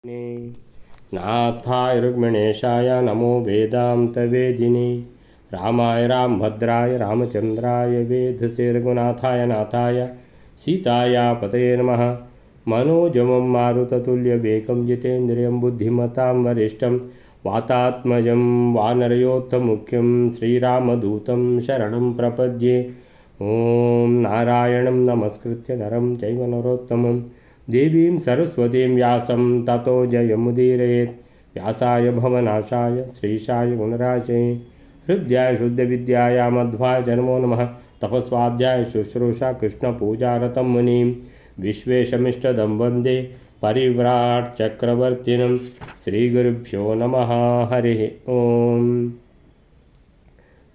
नाथाय रुक्मिणेशाय नमो वेदान्तवेदिने रामाय रामभद्राय रामचन्द्राय वेधसे रघुनाथाय नाथाय सीताया पतये नमः। मनोजवं मारुततुल्यवेगं जितेन्द्रियं बुद्धिमतां वरिष्ठं वातात्मजं वानरयोत्तमुख्यं श्रीरामदूतं शरणं प्रपद्ये। ॐ नारायणं नमस्कृत्य नरं चैव नरोत्तमं देवीं सरस्वतीं व्यासं ततो जयमुदीरयेत्। व्यासाय भवनाशाय श्रीशाय गुणराशये हृद्याय शुद्धविद्याय मध्वाय नमो नमः। तपस्वाध्याय शुश्रूषा कृष्णपूजारतं मुनिं विश्वेशमिष्टदं वन्दे परिव्राट् चक्रवर्तिनं। श्रीगुरुभ्यो नमः। हरिः ओಂ।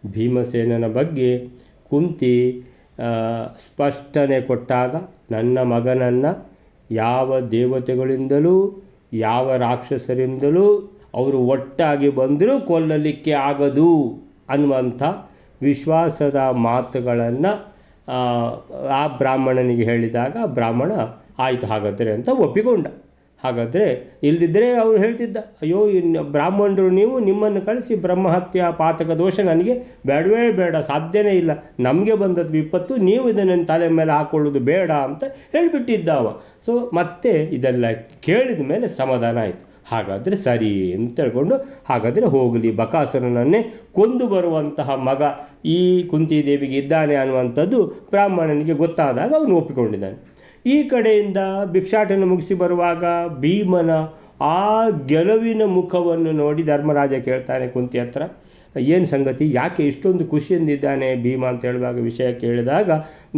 ಭೀಮಸೇನನ ಬಗ್ಗೆ ಕುಂತಿ ಸ್ಪಷ್ಟನೆ ಕೊಟ್ಟಾಗ ನನ್ನ ಮಗನನ್ನು ಯಾವ ದೇವತೆಗಳಿಂದಲೂ ಯಾವ ರಾಕ್ಷಸರಿಂದಲೂ ಅವರು ಒಟ್ಟಾಗಿ ಬಂದರೂ ಕೊಲ್ಲಲಿಕ್ಕೆ ಆಗದು ಅನ್ನುವಂಥ ವಿಶ್ವಾಸದ ಮಾತುಗಳನ್ನು ಆ ಬ್ರಾಹ್ಮಣನಿಗೆ ಹೇಳಿದಾಗ ಬ್ರಾಹ್ಮಣ ಆಯಿತು ಹಾಗಾದರೆ ಅಂತ ಒಪ್ಪಿಕೊಂಡ. ಹಾಗಾದರೆ ಇಲ್ಲದಿದ್ದರೆ ಅವನು ಹೇಳ್ತಿದ್ದ, ಅಯ್ಯೋ ಬ್ರಾಹ್ಮಣರು ನೀವು ನಿಮ್ಮನ್ನು ಕಳಿಸಿ ಬ್ರಹ್ಮಹತ್ಯೆ ಪಾತಕ ದೋಷ ನನಗೆ ಬೇಡವೇ ಬೇಡ, ಸಾಧ್ಯನೇ ಇಲ್ಲ, ನಮಗೆ ಬಂದದ್ದು ವಿಪತ್ತು, ನೀವು ಇದನ್ನು ತಲೆ ಮೇಲೆ ಹಾಕ್ಕೊಳ್ಳೋದು ಬೇಡ ಅಂತ ಹೇಳಿಬಿಟ್ಟಿದ್ದ ಅವ. ಸೊ ಮತ್ತೆ ಇದೆಲ್ಲ ಕೇಳಿದ ಮೇಲೆ ಸಮಾಧಾನ ಆಯಿತು. ಹಾಗಾದರೆ ಸರಿ ಅಂತ ಹೇಳ್ಕೊಂಡು ಹಾಗಾದರೆ ಹೋಗಲಿ, ಬಕಾಸುರನನ್ನೇ ಕೊಂದು ಬರುವಂತಹ ಮಗ ಈ ಕುಂತಿದೇವಿಗೆ ಇದ್ದಾನೆ ಅನ್ನುವಂಥದ್ದು ಬ್ರಾಹ್ಮಣನಿಗೆ ಗೊತ್ತಾದಾಗ ಅವನು ಒಪ್ಪಿಕೊಂಡಿದ್ದಾನೆ. ಈ ಕಡೆಯಿಂದ ಭಿಕ್ಷಾಟನ ಮುಗಿಸಿ ಬರುವಾಗ ಭೀಮನ ಆ ಗೆಲುವಿನ ಮುಖವನ್ನು ನೋಡಿ ಧರ್ಮರಾಜ ಕೇಳ್ತಾನೆ ಕುಂತಿ ಹತ್ರ, ಏನು ಸಂಗತಿ, ಯಾಕೆ ಇಷ್ಟೊಂದು ಖುಷಿಯಿಂದಿದ್ದಾನೆ ಭೀಮ ಅಂತ ಹೇಳುವಾಗ ವಿಷಯ ಕೇಳಿದಾಗ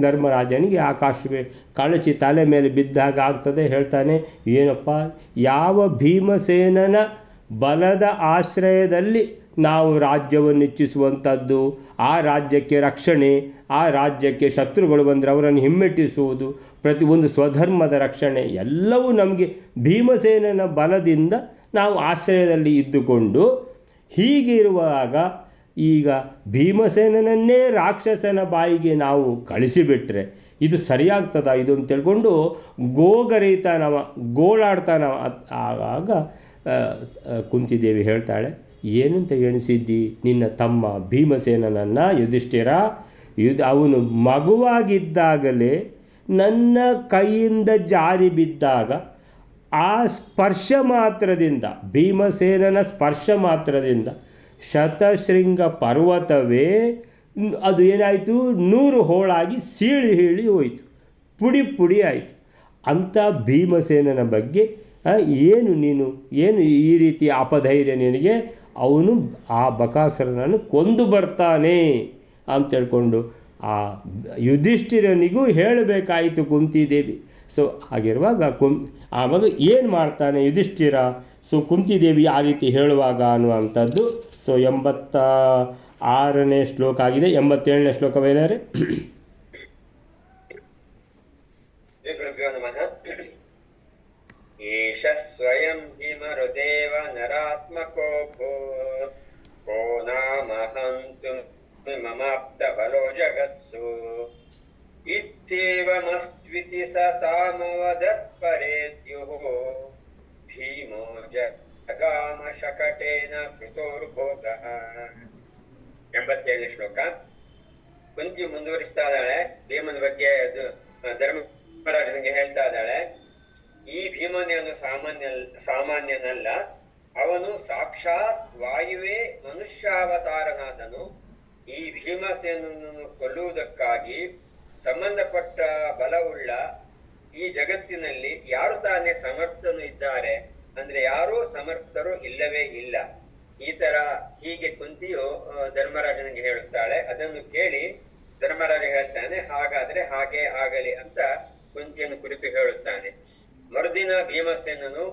ಧರ್ಮರಾಜನಿಗೆ ಆಕಾಶವೇ ಕಳಚಿ ತಲೆ ಮೇಲೆ ಬಿದ್ದಾಗ ಆಗ್ತದೆ. ಹೇಳ್ತಾನೆ, ಏನಪ್ಪ, ಯಾವ ಭೀಮಸೇನನ ಬಲದ ಆಶ್ರಯದಲ್ಲಿ ನಾವು ರಾಜ್ಯವನ್ನು ಇಚ್ಛಿಸುವಂಥದ್ದು, ಆ ರಾಜ್ಯಕ್ಕೆ ರಕ್ಷಣೆ, ಆ ರಾಜ್ಯಕ್ಕೆ ಶತ್ರುಗಳು ಬಂದರೆ ಅವರನ್ನು ಹಿಮ್ಮೆಟ್ಟಿಸುವುದು, ಪ್ರತಿಯೊಂದು ಸ್ವಧರ್ಮದ ರಕ್ಷಣೆ ಎಲ್ಲವೂ ನಮಗೆ ಭೀಮಸೇನನ ಬಲದಿಂದ ನಾವು ಆಶ್ರಯದಲ್ಲಿ ಇದ್ದುಕೊಂಡು, ಹೀಗಿರುವಾಗ ಈಗ ಭೀಮಸೇನನ್ನೇ ರಾಕ್ಷಸನ ಬಾಯಿಗೆ ನಾವು ಕಳಿಸಿಬಿಟ್ರೆ ಇದು ಸರಿಯಾಗ್ತದ ಇದು ಅಂತ ತಿಳ್ಕೊಂಡು ಗೋಗರೀತಾನವ ಗೋಳಾಡ್ತಾನವ. ಆಗ ಕುಂತಿದೇವಿ ಹೇಳ್ತಾಳೆ, ಏನಂತ ಎಣಿಸಿದ್ದಿ ನಿನ್ನ ತಮ್ಮ ಭೀಮಸೇನನನ್ನು ಯುಧಿಷ್ಠಿರ? ಅವನು ಮಗುವಾಗಿದ್ದಾಗಲೇ ನನ್ನ ಕೈಯಿಂದ ಜಾರಿ ಬಿದ್ದಾಗ ಆ ಸ್ಪರ್ಶ ಮಾತ್ರದಿಂದ, ಭೀಮಸೇನನ ಸ್ಪರ್ಶ ಮಾತ್ರದಿಂದ ಶತಶೃಂಗ ಪರ್ವತವೇ ಅದು ಏನಾಯಿತು, 100 ಹೋಳಾಗಿ ಸೀಳಿ ಹೀಳಿ ಹೋಯಿತು, ಪುಡಿ ಪುಡಿ ಆಯಿತು. ಅಂಥ ಭೀಮಸೇನನ ಬಗ್ಗೆ ಏನು ಈ ರೀತಿ ಅಪಧೈರ್ಯ ನಿನಗೆ? ಅವನು ಆ ಬಕಾಸುರನನ್ನು ಕೊಂದು ಬರ್ತಾನೆ ಅಂತ ಹೇಳ್ಕೊಂಡು ಆ ಯುಧಿಷ್ಠಿರನಿಗೂ ಹೇಳಬೇಕಾಯಿತು ಕುಂತಿದೇವಿ. ಸೊ ಹಾಗಿರುವಾಗ ಆವಾಗ ಏನು ಮಾಡ್ತಾನೆ ಯುಧಿಷ್ಠಿರ? ಸೊ ಕುಂತಿದೇವಿ ಆ ರೀತಿ ಹೇಳುವಾಗ ಅನ್ನುವಂಥದ್ದು. ಸೊ 86ನೇ ಶ್ಲೋಕ ಆಗಿದೆ. 87ನೇ ಶ್ಲೋಕವೇನಾರೆ? ಈಶ ಸ್ವಯಂ ಭೀಮರುದೇವ ನರಾತ್ಮಕೋ ಭೋ ನಾಮಹಂತು ಮಮಾಪ್ತ ಬಲೋ ಜಗತ್ಸು ಇತ್ಯೇವಮಸ್ತ್ವಿತಿ ಸ ತಾಮವದತ್ ಪರೇದ್ಯುಃ ಭೀಮೋ ಜಗಾಮ ಶಕಟೇನ ಕೃತೋರ್ಭೋಗಃ. 87ನೇ ಶ್ಲೋಕ. ಕುಂತಿ ಮುಂದುವರಿಸ್ತಾ ಇದ್ದಾಳೆ, ಭೀಮನ ಬಗ್ಗೆ ಧರ್ಮರಾಜನಿಗೆ ಹೇಳ್ತಾ ಇದ್ದಾಳೆ, ಈ ಭೀಮನೇನು ಸಾಮಾನ್ಯನಲ್ಲ, ಅವನು ಸಾಕ್ಷಾತ್ ವಾಯುವೇ ಮನುಷ್ಯಾವತಾರನಾದನು. ಈ ಭೀಮಸೇನನನ್ನು ಕೊಲ್ಲುವುದಕ್ಕಾಗಿ ಸಂಬಂಧಪಟ್ಟ ಬಲವುಳ್ಳ ಈ ಜಗತ್ತಿನಲ್ಲಿ ಯಾರು ತಾನೇ ಸಮರ್ಥನು ಇದ್ದಾರೆ ಅಂದ್ರೆ ಯಾರೂ ಸಮರ್ಥರು ಇಲ್ಲವೇ ಇಲ್ಲ. ಹೀಗೆ ಕುಂತಿಯು ಧರ್ಮರಾಜನಿಗೆ ಹೇಳುತ್ತಾಳೆ. ಅದನ್ನು ಕೇಳಿ ಧರ್ಮರಾಜ ಹೇಳ್ತಾನೆ, ಹಾಗಾದ್ರೆ ಹಾಗೆ ಆಗಲಿ ಅಂತ ಕುಂತಿಯನ್ನು ಕುರಿತು ಹೇಳುತ್ತಾನೆ. ಮರುದಿನ ಭೀಮಸೇನನು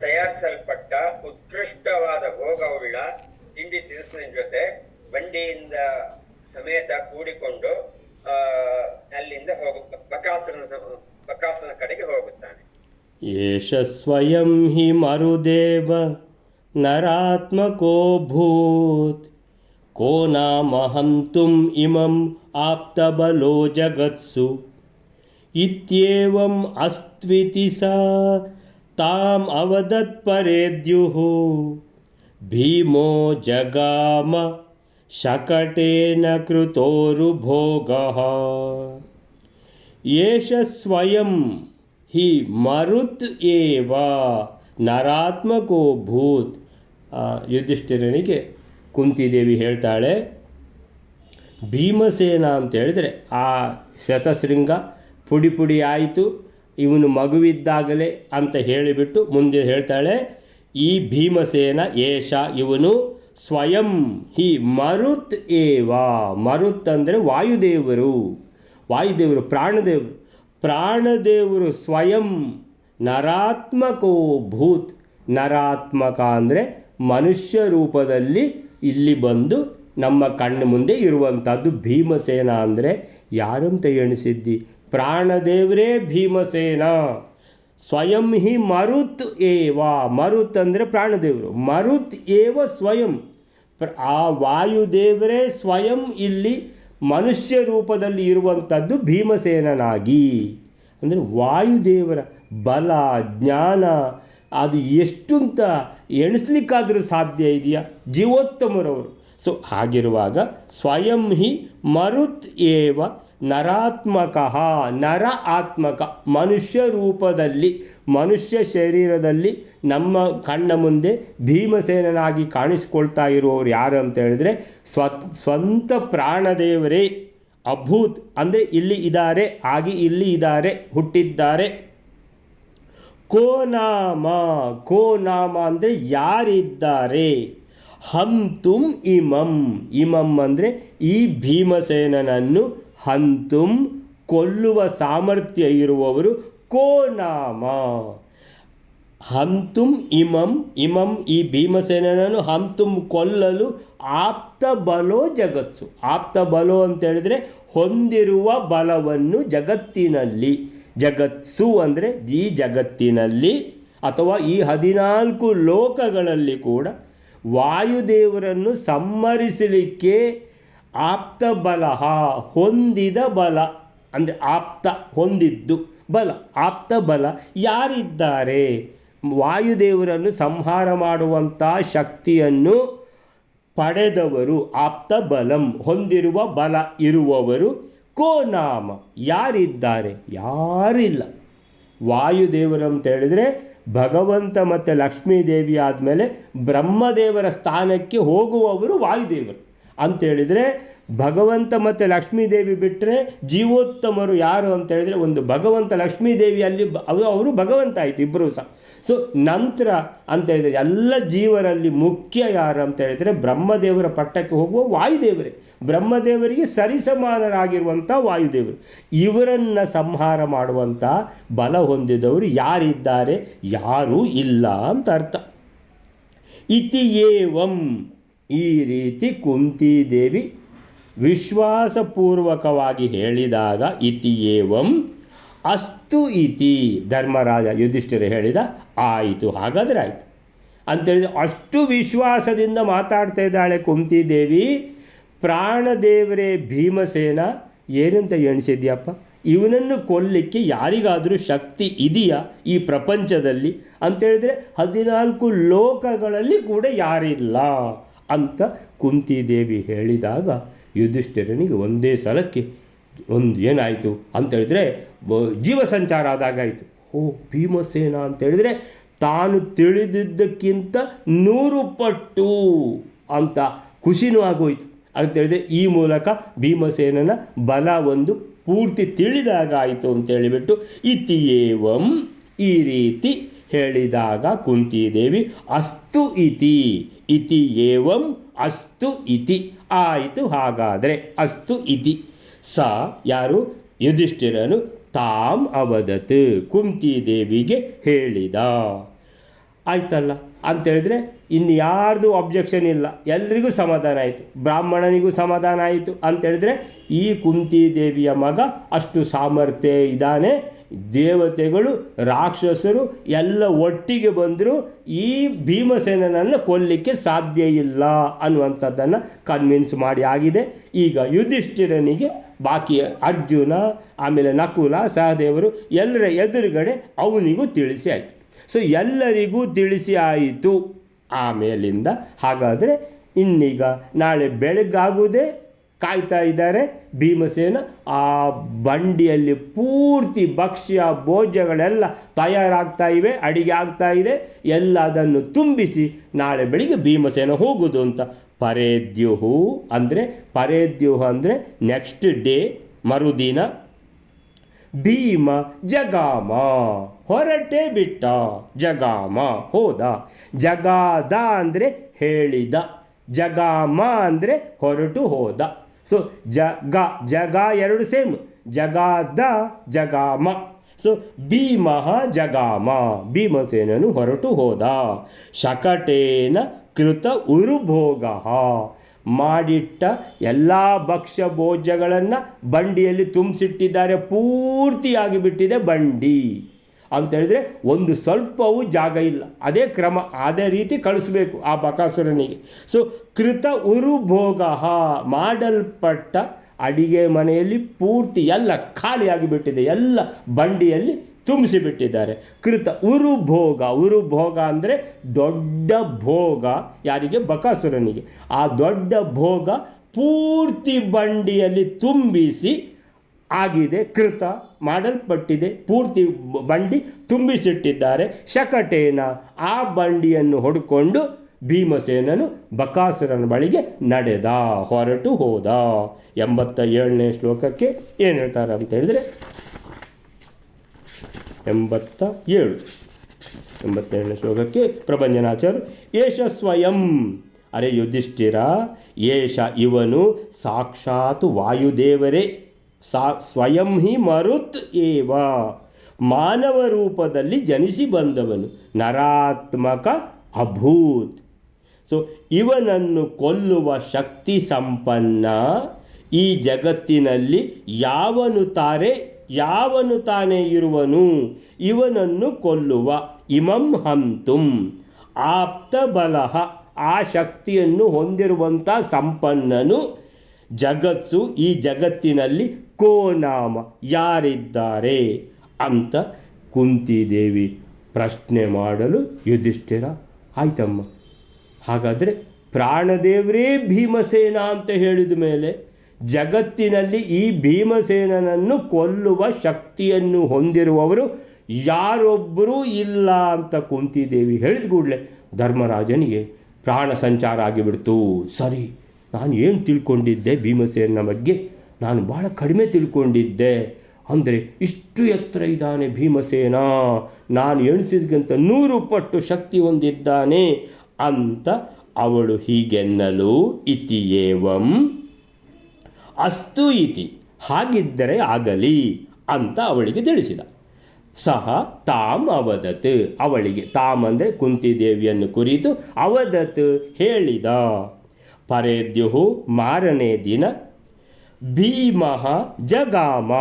ತಯಾರಿಸಲ್ಪಟ್ಟ ಉತ್ಕೃಷ್ಟವಾದ ಭೋಗವುಳ್ಳ ತಿಂಡಿ ತಿನಿಸಿನ ಜೊತೆ ಬಂಡಿಯಿಂದ ಸಮೇತ ಕೂಡಿಕೊಂಡು ಅಲ್ಲಿಂದ ಬಕಾಸುರನ ಕಡೆಗೆ ಹೋಗುತ್ತಾನೆ. ಏಷ ಸ್ವಯಂ ಹಿ ಮರುದೇವ ನರಾತ್ಮಕೋ ಭೂತ್ ಕೋ ನಾಮ ಹಂತುಂ ಇಮಂ ಆಪ್ತಬಲೋ ಜಗತ್ಸು ಇತ್ಯೇವಂ ಅಸ್ತ್ವಿತಿ ಸಾ ತಾಂ ಅವದತ್ಪರೇದ್ಯುಃ ಭೀಮೋ ಜಗಾಮ ಶಕಟೇನ ಕೃತೋರುಭೋಗಃ ಏಷ ಸ್ವಯಂ ಹಿ ಮರುತ್ ಏವ ನರಾತ್ಮಕೋ ಭೂತ್. ಯುಧಿಷ್ಠಿರನಿಗೆ ಕುಂತಿದೇವಿ ಹೇಳ್ತಾಳೆ, ಭೀಮಸೇನ ಅಂತ ಹೇಳಿದ್ರೆ ಆ ಶತಶೃಂಗ ಪುಡಿ ಪುಡಿ ಆಯಿತು, ಇವನು ಮಗುವಿದ್ದಾಗಲೇ ಅಂತ ಹೇಳಿಬಿಟ್ಟು ಮುಂದೆ ಹೇಳ್ತಾಳೆ, ಈ ಭೀಮಸೇನ ಏಷ ಇವನು ಸ್ವಯಂ ಹಿ ಮರುತ್ ಏವ. ಮರುತ್ ಅಂದರೆ ವಾಯುದೇವರು ಪ್ರಾಣದೇವರು ಸ್ವಯಂ ನರಾತ್ಮಕೋ ಭೂತ್. ನರಾತ್ಮಕ ಅಂದರೆ ಮನುಷ್ಯ ರೂಪದಲ್ಲಿ ಇಲ್ಲಿ ಬಂದು ನಮ್ಮ ಕಣ್ಣು ಮುಂದೆ ಇರುವಂಥದ್ದು. ಭೀಮಸೇನ ಅಂದರೆ ಯಾರಂತ ಎಣಿಸಿದ್ದಿ? ಪ್ರಾಣದೇವರೇ ಭೀಮಸೇನ. ಸ್ವಯಂ ಹಿ ಮರುತ್ ಏವ. ಮರುತ್ ಅಂದರೆ ಪ್ರಾಣದೇವರು, ಮರುತ್ ಏವ ಸ್ವಯಂ. ಆ ವಾಯುದೇವರೇ ಸ್ವಯಂ ಇಲ್ಲಿ ಮನುಷ್ಯ ರೂಪದಲ್ಲಿ ಇರುವಂಥದ್ದು ಭೀಮಸೇನನಾಗಿ. ಅಂದರೆ ವಾಯುದೇವರ ಬಲ ಜ್ಞಾನ ಅದು ಎಷ್ಟು ಅಂತ ಎಣಿಸ್ಲಿಕ್ಕಾದರೂ ಸಾಧ್ಯ ಇದೆಯಾ? ಜೀವೋತ್ತಮರವರು. ಸೊ ಹಾಗಿರುವಾಗ ಸ್ವಯಂ ಹಿ ಮರುತ್ ಏವ ನರಾತ್ಮಕ. ನರ ಆತ್ಮಕ, ಮನುಷ್ಯ ರೂಪದಲ್ಲಿ ಮನುಷ್ಯ ಶರೀರದಲ್ಲಿ ನಮ್ಮ ಕಣ್ಣ ಮುಂದೆ ಭೀಮಸೇನನಾಗಿ ಕಾಣಿಸ್ಕೊಳ್ತಾ ಇರುವವರು ಯಾರು ಅಂತ ಹೇಳಿದ್ರೆ ಸ್ವಂತ ಪ್ರಾಣದೇವರೇ. ಅಭೂತ್ ಅಂದರೆ ಇಲ್ಲಿ ಇದ್ದಾರೆ, ಆಗಿ ಇಲ್ಲಿ ಇದ್ದಾರೆ, ಹುಟ್ಟಿದ್ದಾರೆ. ಕೋ ನಾಮ ಅಂದರೆ ಯಾರಿದ್ದಾರೆ? ಹಂತುಂ ಇಮಂ ಅಂದರೆ ಈ ಭೀಮಸೇನನನ್ನು ಹಂತುಂ ಕೊಲ್ಲುವ ಸಾಮರ್ಥ್ಯ ಇರುವವರು. ಕೋ ನಾಮ ಹಂತುಂ ಇಮಂ ಈ ಭೀಮಸೇನನನ್ನು ಹಂತುಂ ಕೊಲ್ಲಲು ಆಪ್ತ ಬಲೋ ಜಗತ್ಸು. ಆಪ್ತ ಬಲೋ ಅಂತ ಹೇಳಿದರೆ ಹೊಂದಿರುವ ಬಲವನ್ನು ಜಗತ್ಸು ಅಂದರೆ ಈ ಜಗತ್ತಿನಲ್ಲಿ ಅಥವಾ ಈ 14 ಲೋಕಗಳಲ್ಲಿ ಕೂಡ ವಾಯುದೇವರನ್ನು ಸಂಹರಿಸಲಿಕ್ಕೆ ಆಪ್ತ ಬಲ, ಹೊಂದಿದ ಬಲ ಅಂದರೆ ಆಪ್ತ ಹೊಂದಿದ್ದು ಬಲ, ಆಪ್ತ ಬಲ ಯಾರಿದ್ದಾರೆ? ವಾಯುದೇವರನ್ನು ಸಂಹಾರ ಮಾಡುವಂಥ ಶಕ್ತಿಯನ್ನು ಪಡೆದವರು, ಆಪ್ತ ಬಲಂ ಹೊಂದಿರುವ ಬಲ ಇರುವವರು. ಕೋ ನಾಮ ಯಾರಿದ್ದಾರೆ? ಯಾರಿಲ್ಲ. ವಾಯುದೇವರು ಅಂತ ಹೇಳಿದರೆ ಭಗವಂತ ಮತ್ತು ಲಕ್ಷ್ಮೀದೇವಿ ಆದಮೇಲೆ ಬ್ರಹ್ಮದೇವರ ಸ್ಥಾನಕ್ಕೆ ಹೋಗುವವರು ವಾಯುದೇವರು ಅಂತೇಳಿದರೆ, ಭಗವಂತ ಮತ್ತು ಲಕ್ಷ್ಮೀದೇವಿ ಬಿಟ್ಟರೆ ಜೀವೋತ್ತಮರು ಯಾರು ಅಂತ ಹೇಳಿದರೆ ಒಂದು ಭಗವಂತ ಲಕ್ಷ್ಮೀದೇವಿ ಅಲ್ಲಿ ಅವರು ಭಗವಂತ ಆಯಿತು ಇಬ್ಬರೂ ಸಹ. ಸೊ ನಂತರ ಅಂತ ಹೇಳಿದರೆ ಎಲ್ಲ ಜೀವರಲ್ಲಿ ಮುಖ್ಯ ಯಾರು ಅಂತ ಹೇಳಿದರೆ ಬ್ರಹ್ಮದೇವರ ಪಟ್ಟಕ್ಕೆ ಹೋಗುವ ವಾಯುದೇವರೇ. ಬ್ರಹ್ಮದೇವರಿಗೆ ಸರಿಸಮಾನರಾಗಿರುವಂಥ ವಾಯುದೇವರು. ಇವರನ್ನು ಸಂಹಾರ ಮಾಡುವಂಥ ಬಲ ಹೊಂದಿದವರು ಯಾರಿದ್ದಾರೆ? ಯಾರೂ ಇಲ್ಲ ಅಂತ ಅರ್ಥ. ಇತಿ ಏವಂ ಈ ರೀತಿ ಕುಂತಿದೇವಿ ವಿಶ್ವಾಸಪೂರ್ವಕವಾಗಿ ಹೇಳಿದಾಗ, ಇತಿ ಏವಂ ಅಸ್ತು ಇತಿ ಧರ್ಮರಾಜ ಯುಧಿಷ್ಠಿರ ಹೇಳಿದ, ಆಯಿತು ಹಾಗಾದರೆ ಆಯಿತು ಅಂತೇಳಿದ್ರೆ ಅಷ್ಟು ವಿಶ್ವಾಸದಿಂದ ಮಾತಾಡ್ತಾ ಇದ್ದಾಳೆ ಕುಂತಿದೇವಿ. ಪ್ರಾಣದೇವರೇ ಭೀಮಸೇನ ಏನಂತ ಎಣಿಸಿದ್ಯಪ್ಪ? ಇವನನ್ನು ಕೊಲ್ಲಲಿಕ್ಕೆ ಯಾರಿಗಾದರೂ ಶಕ್ತಿ ಇದೆಯಾ ಈ ಪ್ರಪಂಚದಲ್ಲಿ ಅಂತೇಳಿದರೆ 14 ಲೋಕಗಳಲ್ಲಿ ಕೂಡ ಯಾರಿಲ್ಲ ಅಂತ ಕುಂತಿದೇವಿ ಹೇಳಿದಾಗ ಯುಧಿಷ್ಠಿರನಿಗೆ ಒಂದೇ ಸಲಕ್ಕೆ ಏನಾಯಿತು ಅಂತೇಳಿದರೆ ಜೀವ ಸಂಚಾರ ಆದಾಗಾಯಿತು. ಭೀಮಸೇನ ಅಂತೇಳಿದರೆ ತಾನು ತಿಳಿದಿದ್ದಕ್ಕಿಂತ 100 ಪಟ್ಟು ಅಂತ ಖುಷಿನೂ ಆಗೋಯಿತು ಅಂತೇಳಿದರೆ ಈ ಮೂಲಕ ಭೀಮಸೇನನ ಬಲ ಒಂದು ಪೂರ್ತಿ ತಿಳಿದಾಗ ಆಯಿತು ಅಂತೇಳಿಬಿಟ್ಟು ಇತಿ ಏವಂ ಈ ರೀತಿ ಹೇಳಿದಾಗ ಕುಂತಿದೇವಿ ಅಸ್ತು ಇತಿ ಏವಂ ಅಸ್ತು ಇತಿ ಆಯಿತು ಹಾಗಾದರೆ ಅಸ್ತು ಇತಿ ಸ ಯಾರು ಯುಧಿಷ್ಠಿರನು ತಾಂ ಅವದತ್ ಕುಂತಿದೇವಿಗೆ ಹೇಳಿದ. ಆಯ್ತಲ್ಲ ಅಂತೇಳಿದರೆ ಇನ್ನು ಯಾರ್ದು ಅಬ್ಜೆಕ್ಷನ್ ಇಲ್ಲ, ಎಲ್ರಿಗೂ ಸಮಾಧಾನ ಆಯಿತು, ಬ್ರಾಹ್ಮಣನಿಗೂ ಸಮಾಧಾನ ಆಯಿತು ಅಂತೇಳಿದರೆ ಈ ಕುಂತಿದೇವಿಯ ಮಗ ಅಷ್ಟು ಸಾಮರ್ಥ್ಯ ಇದ್ದಾನೆ, ದೇವತೆಗಳು ರಾಕ್ಷಸರು ಎಲ್ಲ ಒಟ್ಟಿಗೆ ಬಂದರೂ ಈ ಭೀಮಸೇನನನ್ನು ಕೊಲ್ಲಲಿಕ್ಕೆ ಸಾಧ್ಯ ಇಲ್ಲ ಅನ್ನುವಂಥದ್ದನ್ನು ಕನ್ವಿನ್ಸ್ ಮಾಡಿ ಆಗಿದೆ. ಈಗ ಯುಧಿಷ್ಠಿರನಿಗೆ ಬಾಕಿ ಅರ್ಜುನ ಆಮೇಲೆ ನಕುಲ ಸಹದೇವರು ಎಲ್ಲರ ಎದುರುಗಡೆ ಅವನಿಗೂ ತಿಳಿಸಿ ಆಯಿತು. ಸೊ ಎಲ್ಲರಿಗೂ ತಿಳಿಸಿ ಆಯಿತು. ಆಮೇಲಿಂದ ಹಾಗಾದರೆ ಇನ್ನೀಗ ನಾಳೆ ಬೆಳಗಾಗುವುದೇ ಕಾಯ್ತಾ ಇದ್ದಾರೆ ಭೀಮಸೇನ. ಆ ಬಂಡಿಯಲ್ಲಿ ಪೂರ್ತಿ ಭಕ್ಷ್ಯ ಭೋಜ್ಯಗಳೆಲ್ಲ ತಯಾರಾಗ್ತಾ ಇವೆ, ಅಡಿಗೆ ಆಗ್ತಾ ಇದೆ. ಎಲ್ಲ ಅದನ್ನು ತುಂಬಿಸಿ ನಾಳೆ ಬೆಳಿಗ್ಗೆ ಭೀಮಸೇನ ಹೋಗುವುದು ಅಂತ. ಪರೇದ್ಯುಹು ಅಂದರೆ ನೆಕ್ಸ್ಟ್ ಡೇ, ಮರುದಿನ ಭೀಮ ಜಗಾಮ, ಹೊರಟೇ ಬಿಟ್ಟ. ಜಗಾಮ ಹೋದ. ಜಗಾದ ಅಂದರೆ ಹೇಳಿದ, ಜಗಾಮ ಅಂದರೆ ಹೊರಟು ಹೋದ. ಸೊ ಜಗ ಎರಡು ಸೇಮ್, ಜಗಾದ ಜಗಾಮ. ಸೊ ಭೀಮ ಜಗಾಮ, ಭೀಮಸೇನನು ಹೊರಟು ಹೋದ. ಶಕಟೇನ ಕೃತ ಉರುಭೋಗ, ಮಾಡಿಟ್ಟ ಎಲ್ಲ ಭಕ್ಷ್ಯ ಭೋಜ್ಯಗಳನ್ನು ಬಂಡಿಯಲ್ಲಿ ತುಂಬಿಸಿಟ್ಟಿದ್ದಾರೆ. ಪೂರ್ತಿಯಾಗಿ ಬಿಟ್ಟಿದೆ ಬಂಡಿ ಅಂತ ಹೇಳಿದ್ರೆ ಒಂದು ಸ್ವಲ್ಪವೂ ಜಾಗ ಇಲ್ಲ. ಅದೇ ಕ್ರಮ, ಅದೇ ರೀತಿ ಕಳಿಸ್ಬೇಕು ಆ ಬಕಾಸುರನಿಗೆ. ಸೊ ಕೃತ ಉರುಭೋಗ, ಮಾಡಲ್ಪಟ್ಟ ಅಡಿಗೆ ಮನೆಯಲ್ಲಿ ಪೂರ್ತಿ ಎಲ್ಲ ಖಾಲಿಯಾಗಿಬಿಟ್ಟಿದೆ, ಎಲ್ಲ ಬಂಡಿಯಲ್ಲಿ ತುಂಬಿಸಿಬಿಟ್ಟಿದ್ದಾರೆ. ಕೃತ ಉರುಭೋಗ ಅಂದರೆ ದೊಡ್ಡ ಭೋಗ. ಯಾರಿಗೆ? ಬಕಾಸುರನಿಗೆ. ಆ ದೊಡ್ಡ ಭೋಗ ಪೂರ್ತಿ ಬಂಡಿಯಲ್ಲಿ ತುಂಬಿಸಿ ಆಗಿದೆ. ಕೃತ ಮಾಡಲ್ಪಟ್ಟಿದೆ, ಪೂರ್ತಿ ಬಂಡಿ ತುಂಬಿಸಿಟ್ಟಿದ್ದಾರೆ. ಶಕಟೇನ, ಆ ಬಂಡಿಯನ್ನು ಹೊಡ್ಕೊಂಡು ಭೀಮಸೇನನು ಬಕಾಸುರನ ಬಳಿಗೆ ನಡೆದ, ಹೊರಟು ಹೋದ. 87ನೇ ಶ್ಲೋಕಕ್ಕೆ ಏನು ಹೇಳ್ತಾರೆ ಅಂತ ಹೇಳಿದರೆ 87ನೇ ಶ್ಲೋಕಕ್ಕೆ ಪ್ರಭಂಜನಾಚಾರ್ಯರು ಏಷ ಸ್ವಯಂ, ಅರೆ ಯುಧಿಷ್ಠಿರ, ಏಷ ಇವನು ಸಾಕ್ಷಾತ್ ವಾಯುದೇವರೇ, ಸ್ವಯಂ ಹಿ ಮರುತ್ ಏವ, ಮಾನವ ರೂಪದಲ್ಲಿ ಜನಿಸಿ ಬಂದವನು, ನರಾತ್ಮಕ ಅಭೂತ್. ಸೊ ಇವನನ್ನು ಕೊಲ್ಲುವ ಶಕ್ತಿ ಸಂಪನ್ನ ಈ ಜಗತ್ತಿನಲ್ಲಿ ಯಾವನು ತಾನೇ ಇರುವನು, ಇವನನ್ನು ಕೊಲ್ಲುವ. ಇಮಂ ಹಂತುಂ ಆಪ್ತ ಬಲಹ, ಆ ಶಕ್ತಿಯನ್ನು ಹೊಂದಿರುವಂಥ ಸಂಪನ್ನನು ಜಗತ್ಸು, ಈ ಜಗತ್ತಿನಲ್ಲಿ ಕೋನಾಮ, ಯಾರಿದ್ದಾರೆ ಅಂತ ಕುಂತಿದೇವಿ ಪ್ರಶ್ನೆ ಮಾಡಲು ಯುಧಿಷ್ಠಿರ, ಆಯ್ತಮ್ಮ, ಹಾಗಾದರೆ ಪ್ರಾಣದೇವರೇ ಭೀಮಸೇನ ಅಂತ ಹೇಳಿದ ಮೇಲೆ ಜಗತ್ತಿನಲ್ಲಿ ಈ ಭೀಮಸೇನನನ್ನು ಕೊಲ್ಲುವ ಶಕ್ತಿಯನ್ನು ಹೊಂದಿರುವವರು ಯಾರೊಬ್ಬರೂ ಇಲ್ಲ ಅಂತ ಕುಂತಿದೇವಿ ಹೇಳಿದ ಕೂಡಲೇ ಧರ್ಮರಾಜನಿಗೆ ಪ್ರಾಣ ಸಂಚಾರ ಆಗಿಬಿಡ್ತು. ಸರಿ, ನಾನು ಏನು ತಿಳ್ಕೊಂಡಿದ್ದೆ ಭೀಮಸೇನ ಬಗ್ಗೆ? ನಾನು ಭಾಳ ಕಡಿಮೆ ತಿಳ್ಕೊಂಡಿದ್ದೆ. ಅಂದರೆ ಇಷ್ಟು ಎತ್ತರ ಇದ್ದಾನೆ ಭೀಮಸೇನ, ನಾನು ಎಣಿಸಿದ್ಕಿಂತ 100 ಪಟ್ಟು ಶಕ್ತಿ ಹೊಂದಿದ್ದಾನೆ ಅಂತ ಅವಳು ಹೀಗೆನ್ನಲು, ಇತಿ ಏವಂ ಅಸ್ತು ಇತಿ, ಹಾಗಿದ್ದರೆ ಆಗಲಿ ಅಂತ ಅವಳಿಗೆ ತಿಳಿಸಿದ. ಸಹ ತಾಮ್ ಅವದತ್, ಅವಳಿಗೆ ತಾಮ್ ಅಂದರೆ ಕುಂತಿದೇವಿಯನ್ನು ಕುರಿತು ಅವದತ್ ಹೇಳಿದ. ಪರೇದ್ಯುಹು, ಮಾರನೇ ದಿನ ಭೀಮಃ ಜಗಾಮ,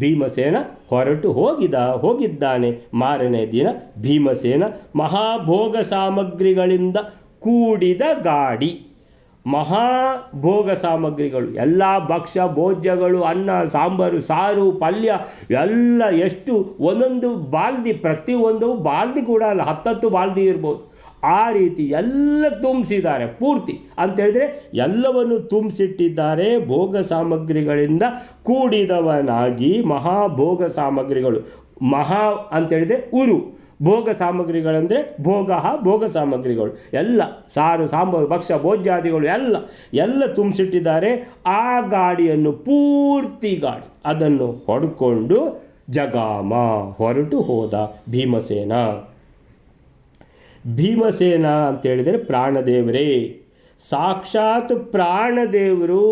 ಭೀಮಸೇನ ಹೊರಟು ಹೋಗಿದ್ದಾನೆ. ಮಾರನೇ ದಿನ ಭೀಮಸೇನ ಮಹಾಭೋಗ ಸಾಮಗ್ರಿಗಳಿಂದ ಕೂಡಿದ ಗಾಡಿ, ಮಹಾಭೋಗ ಸಾಮಗ್ರಿಗಳು ಎಲ್ಲ ಭಕ್ಷ್ಯ ಭೋಜ್ಯಗಳು, ಅನ್ನ ಸಾಂಬಾರು ಸಾರು ಪಲ್ಯ ಎಲ್ಲ ಎಷ್ಟು ಒಂದೊಂದು ಬಾಲ್ದಿ, ಪ್ರತಿಯೊಂದು ಬಾಲ್ದಿ ಕೂಡ ಅಲ್ಲ, 10 ಬಾಲ್ದಿ ಇರ್ಬೋದು, ಆ ರೀತಿ ಎಲ್ಲ ತುಂಬಿಸಿದ್ದಾರೆ ಪೂರ್ತಿ. ಅಂತೇಳಿದರೆ ಎಲ್ಲವನ್ನು ತುಂಬಿಸಿಟ್ಟಿದ್ದಾರೆ. ಭೋಗ ಸಾಮಗ್ರಿಗಳಿಂದ ಕೂಡಿದವನಾಗಿ ಮಹಾಭೋಗ ಸಾಮಗ್ರಿಗಳು, ಮಹಾ ಅಂತೇಳಿದರೆ ಉರು, ಭೋಗ ಸಾಮಗ್ರಿಗಳಂದರೆ ಭೋಗ ಸಾಮಗ್ರಿಗಳು ಎಲ್ಲ, ಸಾರು ಸಾಂಬಾರು ಭಕ್ಷ್ಯ ಭೋಜ್ಯಾದಿಗಳು ಎಲ್ಲ ತುಂಬಿಸಿಟ್ಟಿದ್ದಾರೆ. ಆ ಗಾಡಿಯನ್ನು ಪೂರ್ತಿ ಗಾಡಿ ಅದನ್ನು ಹೊಡ್ಕೊಂಡು ಜಗಾಮ, ಹೊರಟು ಹೋದ ಭೀಮಸೇನ. ಭೀಮಸೇನ ಅಂತೇಳಿದರೆ ಪ್ರಾಣದೇವರೇ, ಸಾಕ್ಷಾತ್ ಪ್ರಾಣದೇವರು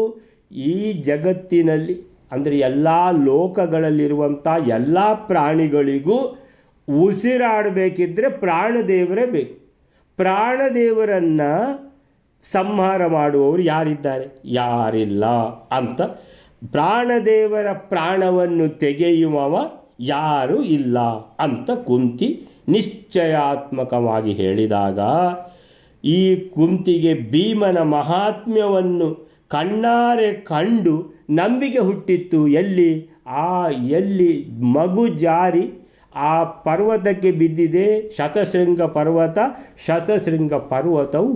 ಈ ಜಗತ್ತಿನಲ್ಲಿ ಅಂದರೆ ಎಲ್ಲ ಲೋಕಗಳಲ್ಲಿರುವಂಥ ಎಲ್ಲ ಪ್ರಾಣಿಗಳಿಗೂ ಉಸಿರಾಡಬೇಕಿದ್ದರೆ ಪ್ರಾಣದೇವರೇ ಬೇಕು. ಪ್ರಾಣದೇವರನ್ನು ಸಂಹಾರ ಮಾಡುವವರು ಯಾರಿದ್ದಾರೆ? ಯಾರಿಲ್ಲ ಅಂತ ಪ್ರಾಣದೇವರ ಪ್ರಾಣವನ್ನು ತೆಗೆಯುವವ ಯಾರೂ ಇಲ್ಲ ಅಂತ ಕುಂತಿ ನಿಶ್ಚಯಾತ್ಮಕವಾಗಿ ಹೇಳಿದಾಗ, ಈ ಕುಂತಿಗೆ ಭೀಮನ ಮಹಾತ್ಮ್ಯವನ್ನು ಕಣ್ಣಾರೆ ಕಂಡು ನಂಬಿಕೆ ಹುಟ್ಟಿತ್ತು. ಎಲ್ಲಿ ಮಗು ಜಾರಿ ಆ ಪರ್ವತಕ್ಕೆ ಬಿದ್ದಿದೆ ಶತಶೃಂಗ ಪರ್ವತ. ಶತಶೃಂಗ ಪರ್ವತವು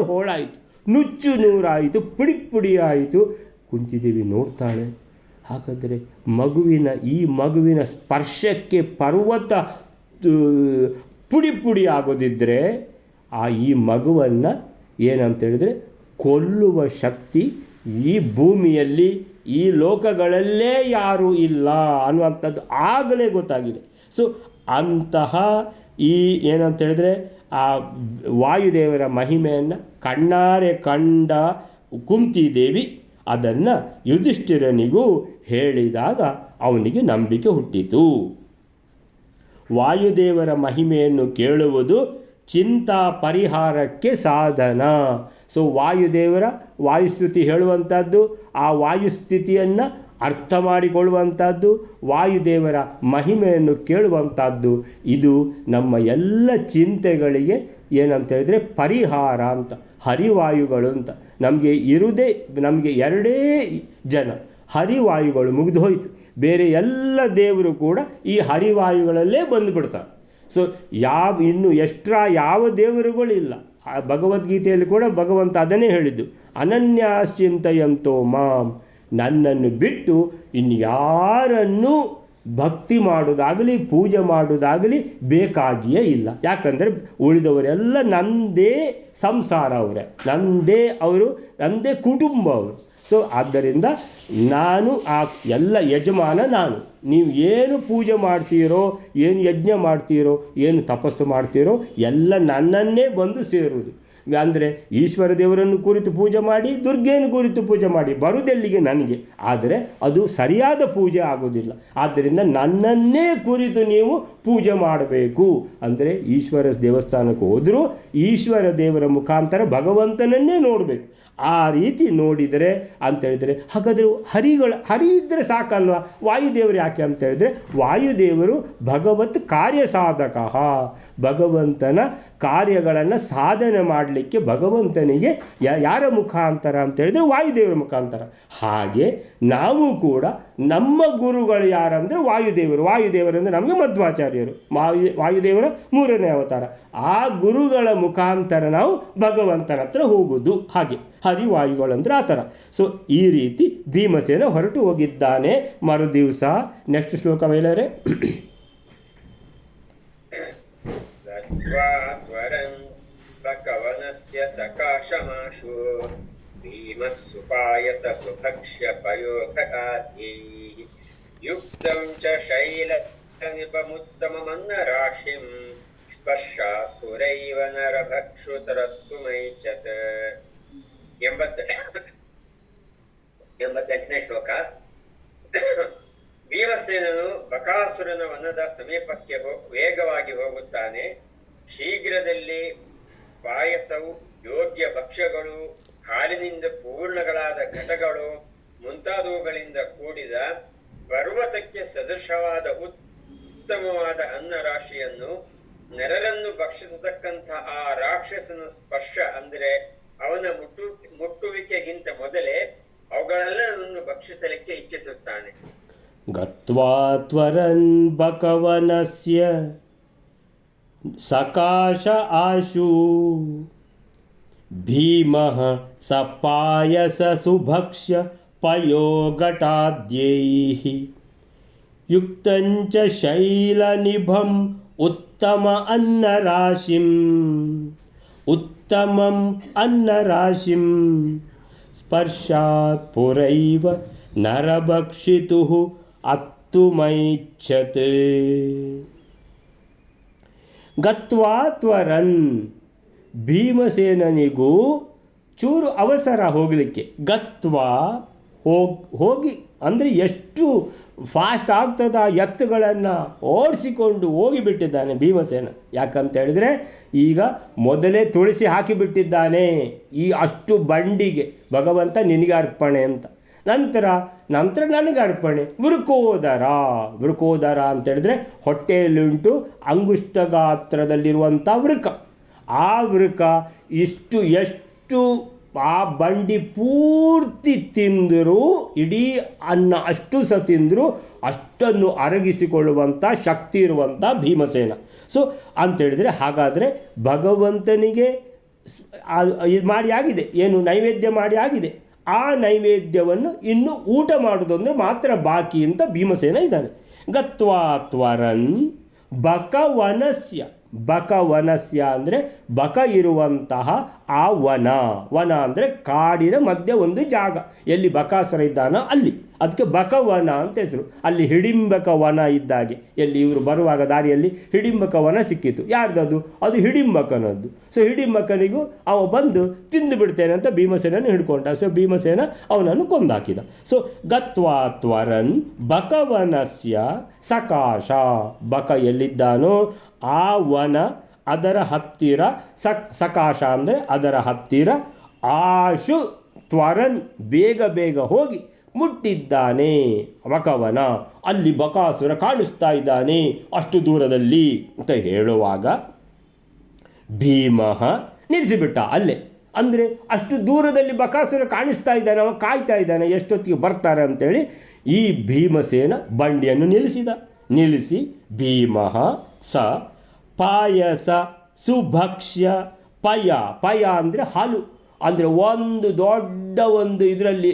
ಹೋಳಾಯಿತು, ನುಚ್ಚು ನೂರಾಯಿತು, ಪುಡಿ ಪುಡಿ ಆಯಿತು. ಕುಂತಿದೇವಿ ನೋಡ್ತಾಳೆ, ಹಾಗಾದರೆ ಈ ಮಗುವಿನ ಸ್ಪರ್ಶಕ್ಕೆ ಪರ್ವತ ಪುಡಿ ಪುಡಿ ಆಗೋದಿದ್ದರೆ ಈ ಮಗುವನ್ನು ಏನಂತ ಹೇಳಿದರೆ ಕೊಲ್ಲುವ ಶಕ್ತಿ ಈ ಭೂಮಿಯಲ್ಲಿ ಈ ಲೋಕಗಳಲ್ಲೇ ಯಾರೂ ಇಲ್ಲ ಅನ್ನುವಂಥದ್ದು ಆಗಲೇ ಗೊತ್ತಾಗಿದೆ. ಸೊ ಅಂತಹ ಏನಂತ ಹೇಳಿದರೆ ಆ ವಾಯುದೇವರ ಮಹಿಮೆಯನ್ನು ಕಣ್ಣಾರೆ ಕಂಡ ಕುಂತಿದೇವಿ ಅದನ್ನು ಯುಧಿಷ್ಠಿರನಿಗೂ ಹೇಳಿದಾಗ ಅವನಿಗೆ ನಂಬಿಕೆ ಹುಟ್ಟಿತು. ವಾಯುದೇವರ ಮಹಿಮೆಯನ್ನು ಕೇಳುವುದು ಚಿಂತಾ ಪರಿಹಾರಕ್ಕೆ ಸಾಧನ. ಸೊ ವಾಯುದೇವರ ವಾಯುಸ್ಥಿತಿ ಹೇಳುವಂಥದ್ದು, ಆ ವಾಯುಸ್ಥಿತಿಯನ್ನು ಅರ್ಥ ಮಾಡಿಕೊಳ್ಳುವಂಥದ್ದು, ವಾಯುದೇವರ ಮಹಿಮೆಯನ್ನು ಕೇಳುವಂಥದ್ದು, ಇದು ನಮ್ಮ ಎಲ್ಲ ಚಿಂತೆಗಳಿಗೆ ಏನಂತ ಹೇಳಿದರೆ ಪರಿಹಾರ ಅಂತ, ಹರಿವಾಯುಗಳು ಅಂತ. ನಮಗೆ ಎರಡೇ ಜನ ಹರಿವಾಯುಗಳು, ಮುಗಿದು ಹೋಯಿತು. ಬೇರೆ ಎಲ್ಲ ದೇವರು ಕೂಡ ಈ ಹರಿವಾಯುಗಳಲ್ಲೇ ಬಂದುಬಿಡ್ತಾರೆ. ಸೊ ಇನ್ನು ಎಕ್ಸ್ಟ್ರಾ ಯಾವ ದೇವರುಗಳಿಲ್ಲ. ಆ ಭಗವದ್ಗೀತೆಯಲ್ಲಿ ಕೂಡ ಭಗವಂತ ಅದನ್ನೇ ಹೇಳಿದ್ದು, ಅನನ್ಯಾಶ್ಚಿಂತಯಂತೋ ಮಾಂ, ನನ್ನನ್ನು ಬಿಟ್ಟು ಇನ್ಯಾರನ್ನೂ ಭಕ್ತಿ ಮಾಡೋದಾಗಲಿ ಪೂಜೆ ಮಾಡೋದಾಗಲಿ ಬೇಕಾಗಿಯೇ ಇಲ್ಲ. ಯಾಕಂದರೆ ಉಳಿದವರೆಲ್ಲ ನನ್ನದೇ ಸಂಸಾರ, ನನ್ನದೇ ಕುಟುಂಬ ಅವರು. ಸೊ ಆದ್ದರಿಂದ ನಾನು ಆ ಎಲ್ಲ ಯಜಮಾನ ನಾನು. ನೀವು ಏನು ಪೂಜೆ ಮಾಡ್ತೀರೋ, ಏನು ಯಜ್ಞ ಮಾಡ್ತೀರೋ, ಏನು ತಪಸ್ಸು ಮಾಡ್ತೀರೋ ಎಲ್ಲ ನನ್ನನ್ನೇ ಬಂದು ಸೇರುವುದು. ಅಂದರೆ ಈಶ್ವರ ದೇವರನ್ನು ಕುರಿತು ಪೂಜೆ ಮಾಡಿ, ದುರ್ಗೆಯನ್ನು ಕುರಿತು ಪೂಜೆ ಮಾಡಿ, ಬರುವುದೆಲ್ಲಿಗೆ ನನಗೆ. ಆದರೆ ಅದು ಸರಿಯಾದ ಪೂಜೆ ಆಗೋದಿಲ್ಲ. ಆದ್ದರಿಂದ ನನ್ನನ್ನೇ ಕುರಿತು ನೀವು ಪೂಜೆ ಮಾಡಬೇಕು. ಅಂದರೆ ಈಶ್ವರ ದೇವಸ್ಥಾನಕ್ಕೆ ಹೋದರೂ ಈಶ್ವರ ದೇವರ ಮುಖಾಂತರ ಭಗವಂತನನ್ನೇ ನೋಡಬೇಕು. ಆ ರೀತಿ ನೋಡಿದರೆ ಅಂತೇಳಿದರೆ ಹಾಗಾದರೆ ಹರಿ ಇದ್ದರೆ ಸಾಕಲ್ವ, ವಾಯುದೇವರು ಯಾಕೆ ಅಂತ ಹೇಳಿದರೆ ವಾಯುದೇವರು ಭಗವತ್ ಕಾರ್ಯ ಸಾಧಕ. ಭಗವಂತನ ಕಾರ್ಯಗಳನ್ನು ಸಾಧನೆ ಮಾಡಲಿಕ್ಕೆ ಭಗವಂತನಿಗೆ ಯಾರ ಮುಖಾಂತರ ಅಂತೇಳಿದರೆ ವಾಯುದೇವರ ಮುಖಾಂತರ. ಹಾಗೆ ನಾವು ಕೂಡ ನಮ್ಮ ಗುರುಗಳು ಯಾರಂದರೆ ವಾಯುದೇವರಂದರೆ ನಮಗೆ ಮಧ್ವಾಚಾರ್ಯರು, ವಾಯುದೇವರ 3ನೇ ಅವತಾರ. ಆ ಗುರುಗಳ ಮುಖಾಂತರ ನಾವು ಭಗವಂತನ ಹತ್ರ ಹೋಗೋದು. ಹಾಗೆ ಹರಿವಾಯುಗಳಂದ್ರೆ ಆ ಥರ. ಸೊ ಈ ರೀತಿ ಭೀಮಸೇನ ಹೊರಟು ಹೋಗಿದ್ದಾನೆ. ಮರುದಿವಸ ನೆಕ್ಸ್ಟ್ ಶ್ಲೋಕ ಮೇಲರೆ ಕವನಸ್ಯ ಸಕಾಶಮಾಶು ಭೀಮಃ ಸುಪಾಯಸ ಸುಭಕ್ಷ್ಯ ಪಯೋಘಟಾದ್ಯೈಃ ಯುಕ್ತಂ ಚ ಶೈಲ ನಿಪಮುತ್ತಮಮನ್ನ ರಾಶಿಂ ಸ್ಪರ್ಶಾತ್ ಪುರೈವ ನರಭಕ್ಷುತರತ್ವಮೈಚ್ಛತ್. 88ನೇ ಶ್ಲೋಕ. ಭೀಮಸೇನನು ಬಕಾಸುರನ ವನದ ಸಮೀಪಕ್ಕೆ ವೇಗವಾಗಿ ಹೋಗುತ್ತಾನೆ. ಶೀಘ್ರದಲ್ಲಿ ಪಾಯಸವು, ಯೋಗ್ಯ ಭಕ್ಷ್ಯಗಳು, ಹಾಲಿನಿಂದ ಪೂರ್ಣಗಳಾದ ಘಟಗಳು ಮುಂತಾದವುಗಳಿಂದ ಕೂಡಿದ ಪರ್ವತಕ್ಕೆ ಸದೃಶವಾದ ಉತ್ತಮವಾದ ಅನ್ನ ರಾಶಿಯನ್ನು, ನರರನ್ನು ಭಕ್ಷಿಸತಕ್ಕಂಥ ಆ ರಾಕ್ಷಸನ ಸ್ಪರ್ಶ ಅಂದರೆ ಅವನ ಮುಟ್ಟುವಿಕೆಗಿಂತ ಮೊದಲೇ ಅವುಗಳೆಲ್ಲವನ್ನು ಭಕ್ಷಿಸಲಿಕ್ಕೆ ಇಚ್ಛಿಸುತ್ತಾನೆ. ಗತ್ವಾ ತ್ವರನ್ ಬಕವನಸ್ಯ ಸಕಾಶ ಆಶು ಭೀಮಃ ಸಪಾಯಸ ಸುಭಕ್ಷ್ಯ ಪಯೋಘಟಾದ್ಯೈಃ ಯುಕ್ತಂಚ ಶೈಲನಿಭಂ ಉತ್ತಮಂ ಅನ್ನರಾಶಿಂ ಸ್ಪರ್ಶಾತ್ ಪುರೈವ ನರಭಕ್ಷಿತುಃ ಅತ್ತುಮೈಚ್ಛತ್. ಗತ್ವಾ ತ್ವರನ್, ಭೀಮಸೇನನಿಗೂ ಚೂರು ಅವಸರ ಹೋಗಲಿಕ್ಕೆ. ಗತ್ವಾ ಹೋಗಿ ಅಂದರೆ ಎಷ್ಟು ಫಾಸ್ಟ್ ಆಗ್ತದ, ಎತ್ತುಗಳನ್ನು ಓಡಿಸಿಕೊಂಡು ಹೋಗಿಬಿಟ್ಟಿದ್ದಾನೆ ಭೀಮಸೇನ. ಯಾಕಂತ ಹೇಳಿದರೆ ಈಗ ಮೊದಲೇ ತುಳಸಿ ಹಾಕಿಬಿಟ್ಟಿದ್ದಾನೆ ಈ ಅಷ್ಟು ಬಂಡಿಗೆ, ಭಗವಂತ ನಿನಗೆ ಅರ್ಪಣೆ ಅಂತ. ನಂತರ ನನಗೆ ಅರ್ಪಣೆ. ವೃಕೋದರ ಅಂತೇಳಿದರೆ ಹೊಟ್ಟೆಯಲ್ಲುಂಟು ಅಂಗುಷ್ಟ ಗಾತ್ರದಲ್ಲಿರುವಂಥ ವೃಕ. ಆ ವೃಕ ಎಷ್ಟು ಆ ಬಂಡಿ ಪೂರ್ತಿ ತಿಂದರೂ, ಇಡೀ ಅನ್ನ ಅಷ್ಟು ಸಹ ತಿಂದರೂ ಅಷ್ಟನ್ನು ಅರಗಿಸಿಕೊಳ್ಳುವಂಥ ಶಕ್ತಿ ಇರುವಂಥ ಭೀಮಸೇನ. ಸೊ ಅಂತೇಳಿದರೆ ಹಾಗಾದರೆ ಭಗವಂತನಿಗೆ ಇದು ಮಾಡಿ ಆಗಿದೆ, ಏನು ನೈವೇದ್ಯ ಮಾಡಿ ಆಗಿದೆ. ಆ ನೈವೇದ್ಯವನ್ನು ಇನ್ನು ಊಟ ಮಾಡೋದಂದರೆ ಮಾತ್ರ ಬಾಕಿ ಅಂತ ಭೀಮಸೇನ ಇದ್ದಾನೆ. ಗತ್ವಾ ತ್ವರನ್ ಬಕವನಸ್ಯ, ಬಕವನಸ್ಯ ಅಂದರೆ ಬಕ ಇರುವಂತಹ ಆ ವನ. ವನ ಅಂದರೆ ಕಾಡಿನ ಮಧ್ಯೆ ಒಂದು ಜಾಗ, ಎಲ್ಲಿ ಬಕಾಸುರ ಇದ್ದಾನೋ ಅಲ್ಲಿ, ಅದಕ್ಕೆ ಬಕವನ ಅಂತ ಹೆಸರು. ಅಲ್ಲಿ ಹಿಡಿಂಬಕ ವನ ಇದ್ದಾಗೆ, ಎಲ್ಲಿ ಇವರು ಬರುವಾಗ ದಾರಿಯಲ್ಲಿ ಹಿಡಿಂಬಕ ವನ ಸಿಕ್ಕಿತು. ಯಾರ್ದದು? ಅದು ಹಿಡಿಂಬಕನದ್ದು. ಸೊ ಹಿಡಿಂಬಕನಿಗೂ ಅವ ಬಂದು ತಿಂದು ಬಿಡ್ತೇನೆ ಅಂತ ಭೀಮಸೇನನ್ನು ಹಿಡ್ಕೊಂಡ. ಸೊ ಭೀಮಸೇನ ಅವನನ್ನು ಕೊಂದಾಕಿದ. ಸೊ ಗತ್ವಾ ತ್ವರನ್ ಬಕವನಸ್ಯ ಸಕಾಶ, ಬಕ ಎಲ್ಲಿದ್ದಾನೋ ಆ ವನ ಅದರ ಹತ್ತಿರ, ಸಕಾಶ ಅಂದರೆ ಅದರ ಹತ್ತಿರ, ಆಶು ತ್ವರನ್ ಬೇಗ ಬೇಗ ಹೋಗಿ ಮುಟ್ಟಿದ್ದಾನೆ ಬಕವನ. ಅಲ್ಲಿ ಬಕಾಸುರ ಕಾಣಿಸ್ತಾ ಇದ್ದಾನೆ ಅಷ್ಟು ದೂರದಲ್ಲಿ ಅಂತ ಹೇಳುವಾಗ ಭೀಮಃ ನಿಲ್ಲಿಸಿಬಿಟ್ಟ ಅಲ್ಲೇ. ಅಂದರೆ ಅಷ್ಟು ದೂರದಲ್ಲಿ ಬಕಾಸುರ ಕಾಣಿಸ್ತಾ ಇದ್ದಾನೆ, ಅವ ಕಾಯ್ತಾ ಇದ್ದಾನೆ ಎಷ್ಟೊತ್ತಿಗೆ ಬರ್ತಾರೆ ಅಂತೇಳಿ. ಈ ಭೀಮಸೇನ ಬಂಡಿಯನ್ನು ನಿಲ್ಲಿಸಿ ಭೀಮಃ ಸ ಪಾಯಸ ಸುಭಕ್ಷ್ಯ ಪಯ ಅಂದರೆ ಹಾಲು. ಅಂದರೆ ಒಂದು ದೊಡ್ಡ ಒಂದು ಇದರಲ್ಲಿ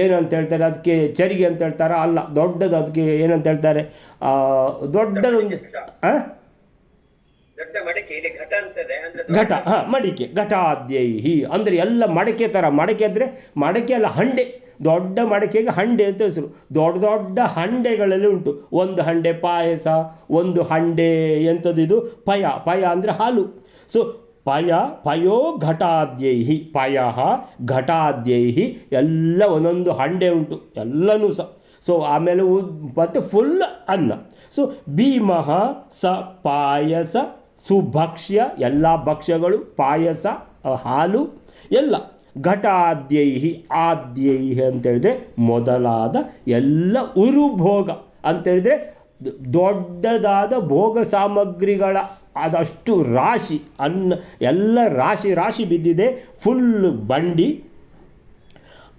ಏನಂತ ಹೇಳ್ತಾರೆ, ಅದಕ್ಕೆ ಚರಿಗೆ ಅಂತ ಹೇಳ್ತಾರ, ಅಲ್ಲ ದೊಡ್ಡದು, ಅದಕ್ಕೆ ಏನಂತ ಹೇಳ್ತಾರೆ, ದೊಡ್ಡದೊಂದು ಘಟ, ಮಡಿಕೆ, ಘಟಾದ್ಯೈಹಿ ಅಂದರೆ ಎಲ್ಲ ಮಡಕೆ ಥರ. ಮಡಕೆ ಅಂದರೆ ಮಡಕೆ ಅಲ್ಲ, ಹಂಡೆ. ದೊಡ್ಡ ಮಡಕೆಗೆ ಹಂಡೆ ಅಂತ ಹೆಸರು. ದೊಡ್ಡ ದೊಡ್ಡ ಹಂಡೆಗಳಲ್ಲಿ ಉಂಟು. ಒಂದು ಹಂಡೆ ಪಾಯಸ, ಒಂದು ಹಂಡೆ ಎಂಥದ್ದು ಪಯ ಅಂದರೆ ಹಾಲು. ಸೊ ಪಯೋ ಘಟಾದ್ಯೈಹಿ, ಪಯಃ ಘಟಾದ್ಯೈಹಿ, ಎಲ್ಲ ಒಂದೊಂದು ಹಂಡೆ ಉಂಟು ಎಲ್ಲನೂ ಸಹ. ಸೊ ಆಮೇಲೆ ಮತ್ತು ಫುಲ್ ಅನ್ನ. ಸೊ ಭೀಮಃ ಸ ಪಾಯಸ ಸುಭಕ್ಷ್ಯ, ಎಲ್ಲ ಭಕ್ಷ್ಯಗಳು, ಪಾಯಸ ಹಾಲು ಎಲ್ಲ, ಘಟಾದ್ಯೈಹಿ ಆದ್ಯೈಹಿ ಅಂತೇಳಿದ್ರೆ ಮೊದಲಾದ ಎಲ್ಲ ಉರುಭೋಗ ಅಂತೇಳಿದರೆ ದೊಡ್ಡದಾದ ಭೋಗ ಸಾಮಗ್ರಿಗಳ ಅದಷ್ಟು ರಾಶಿ ಅನ್ನ ಎಲ್ಲ ರಾಶಿ ಬಿದ್ದಿದೆ, ಫುಲ್ ಬಂಡಿ.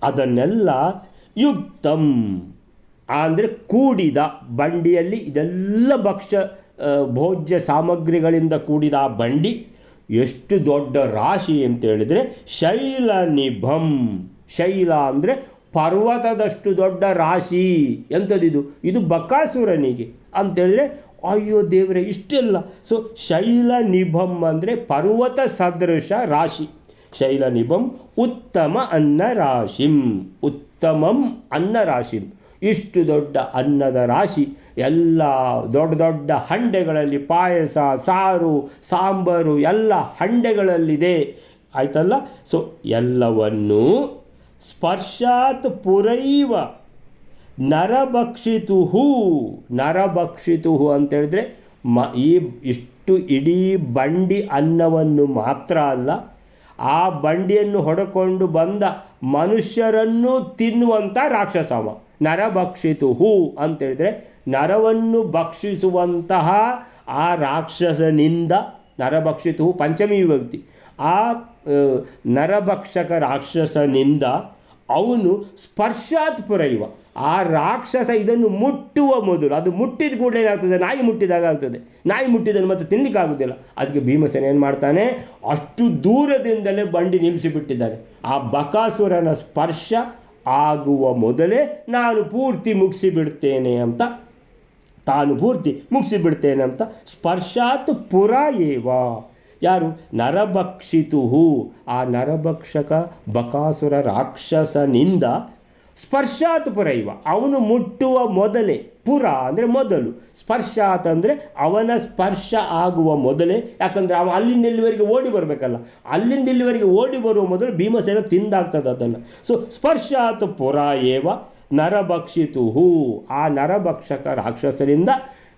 ಅದನ್ನೆಲ್ಲ ಯುಕ್ತಂ ಅಂದರೆ ಕೂಡಿದ ಬಂಡಿಯಲ್ಲಿ ಇದೆಲ್ಲ ಭೋಜ್ಯ ಸಾಮಗ್ರಿಗಳಿಂದ ಕೂಡಿದ ಆ ಬಂಡಿ ಎಷ್ಟು ದೊಡ್ಡ ರಾಶಿ ಅಂತೇಳಿದರೆ ಶೈಲನಿಭಂ, ಶೈಲ ಅಂದರೆ ಪರ್ವತದಷ್ಟು ದೊಡ್ಡ ರಾಶಿ. ಎಂಥದ್ದಿದು? ಇದು ಬಕಾಸುರನಿಗೆ ಅಂತೇಳಿದರೆ ಅಯ್ಯೋ ದೇವರೇ ಇಷ್ಟೆಲ್ಲ. ಸೊ ಶೈಲನಿಭಂ ಅಂದರೆ ಪರ್ವತ ಸದೃಶ ರಾಶಿ. ಶೈಲನಿಭಂ ಉತ್ತಮ ಅನ್ನರಾಶಿಂ, ಉತ್ತಮಂ ಅನ್ನರಾಶಿಂ, ಇಷ್ಟು ದೊಡ್ಡ ಅನ್ನದ ರಾಶಿ. ಎಲ್ಲ ದೊಡ್ಡ ದೊಡ್ಡ ಹಂಡೆಗಳಲ್ಲಿ ಪಾಯಸ, ಸಾರು, ಸಾಂಬಾರು ಎಲ್ಲ ಹಂಡೆಗಳಲ್ಲಿದೆ. ಆಯ್ತಲ್ಲ? ಸೊ ಎಲ್ಲವನ್ನೂ ಸ್ಪರ್ಶಾತ್ ಪುರೈವ ನರಭಕ್ಷಿತುಹು ಅಂತೇಳಿದರೆ ಇಷ್ಟು ಇಡೀ ಬಂಡಿ ಅನ್ನವನ್ನು ಮಾತ್ರ ಅಲ್ಲ, ಆ ಬಂಡಿಯನ್ನು ಹೊಡಕೊಂಡು ಬಂದ ಮನುಷ್ಯರನ್ನು ತಿನ್ನುವಂಥ ರಾಕ್ಷಸವ. ನರಭಕ್ಷಿತುಹು ಅಂತೇಳಿದರೆ ನರವನ್ನು ಭಕ್ಷಿಸುವಂತಹ ಆ ರಾಕ್ಷಸನಿಂದ, ನರಭಕ್ಷಿತುಹು ಪಂಚಮಿ ವಿಭಕ್ತಿ, ಆ ನರಭಕ್ಷಕ ರಾಕ್ಷಸನಿಂದ ಅವನು ಸ್ಪರ್ಶಾತ್ ಪುರೈವ, ಆ ರಾಕ್ಷಸ ಇದನ್ನು ಮುಟ್ಟುವ ಮೊದಲು, ಅದು ಮುಟ್ಟಿದ ಕೂಡಲೇ ಏನಾಗ್ತದೆ, ನಾಯಿ ಮುಟ್ಟಿದಾಗ ಆಗ್ತದೆ. ನಾಯಿ ಮುಟ್ಟಿದ್ದನ್ನು ಮತ್ತೆ ತಿನ್ನಲಿಕ್ಕಾಗೋದಿಲ್ಲ. ಅದಕ್ಕೆ ಭೀಮಸೇನ ಏನು ಮಾಡ್ತಾನೆ, ಅಷ್ಟು ದೂರದಿಂದಲೇ ಬಂಡಿ ನಿಲ್ಲಿಸಿಬಿಟ್ಟಿದ್ದಾನೆ. ಆ ಬಕಾಸುರನ ಸ್ಪರ್ಶ ಆಗುವ ಮೊದಲೇ ನಾನು ಪೂರ್ತಿ ಮುಗಿಸಿಬಿಡ್ತೇನೆ ಅಂತ, ಸ್ಪರ್ಶಾತ್ ಪುರ ಏವ. ಯಾರು? ನರಭಕ್ಷಿತುಹು, ಆ ನರಭಕ್ಷಕ ಬಕಾಸುರ ರಾಕ್ಷಸನಿಂದ ಸ್ಪರ್ಶಾತ್ ಪುರೈವ, ಅವನು ಮುಟ್ಟುವ ಮೊದಲೇ, ಪುರ ಅಂದರೆ ಮೊದಲು, ಸ್ಪರ್ಶಾತ್ ಅಂದರೆ ಅವನ ಸ್ಪರ್ಶ ಆಗುವ ಮೊದಲೇ. ಯಾಕಂದರೆ ಅವ ಅಲ್ಲಿಂದ ಇಲ್ಲಿವರೆಗೆ ಓಡಿ ಬರಬೇಕಲ್ಲ, ಅಲ್ಲಿಂದ ಇಲ್ಲಿವರೆಗೆ ಓಡಿ ಬರುವ ಮೊದಲು ಭೀಮಸೇನ ತಿಂದಾಗ್ತದೆ ಅದನ್ನು. ಸೊ ಸ್ಪರ್ಶಾತ್ ಪುರ ಏವ ನರಭಕ್ಷಿತುಹು, ಆ ನರಭಕ್ಷಕ ರಾಕ್ಷಸರಿಂದ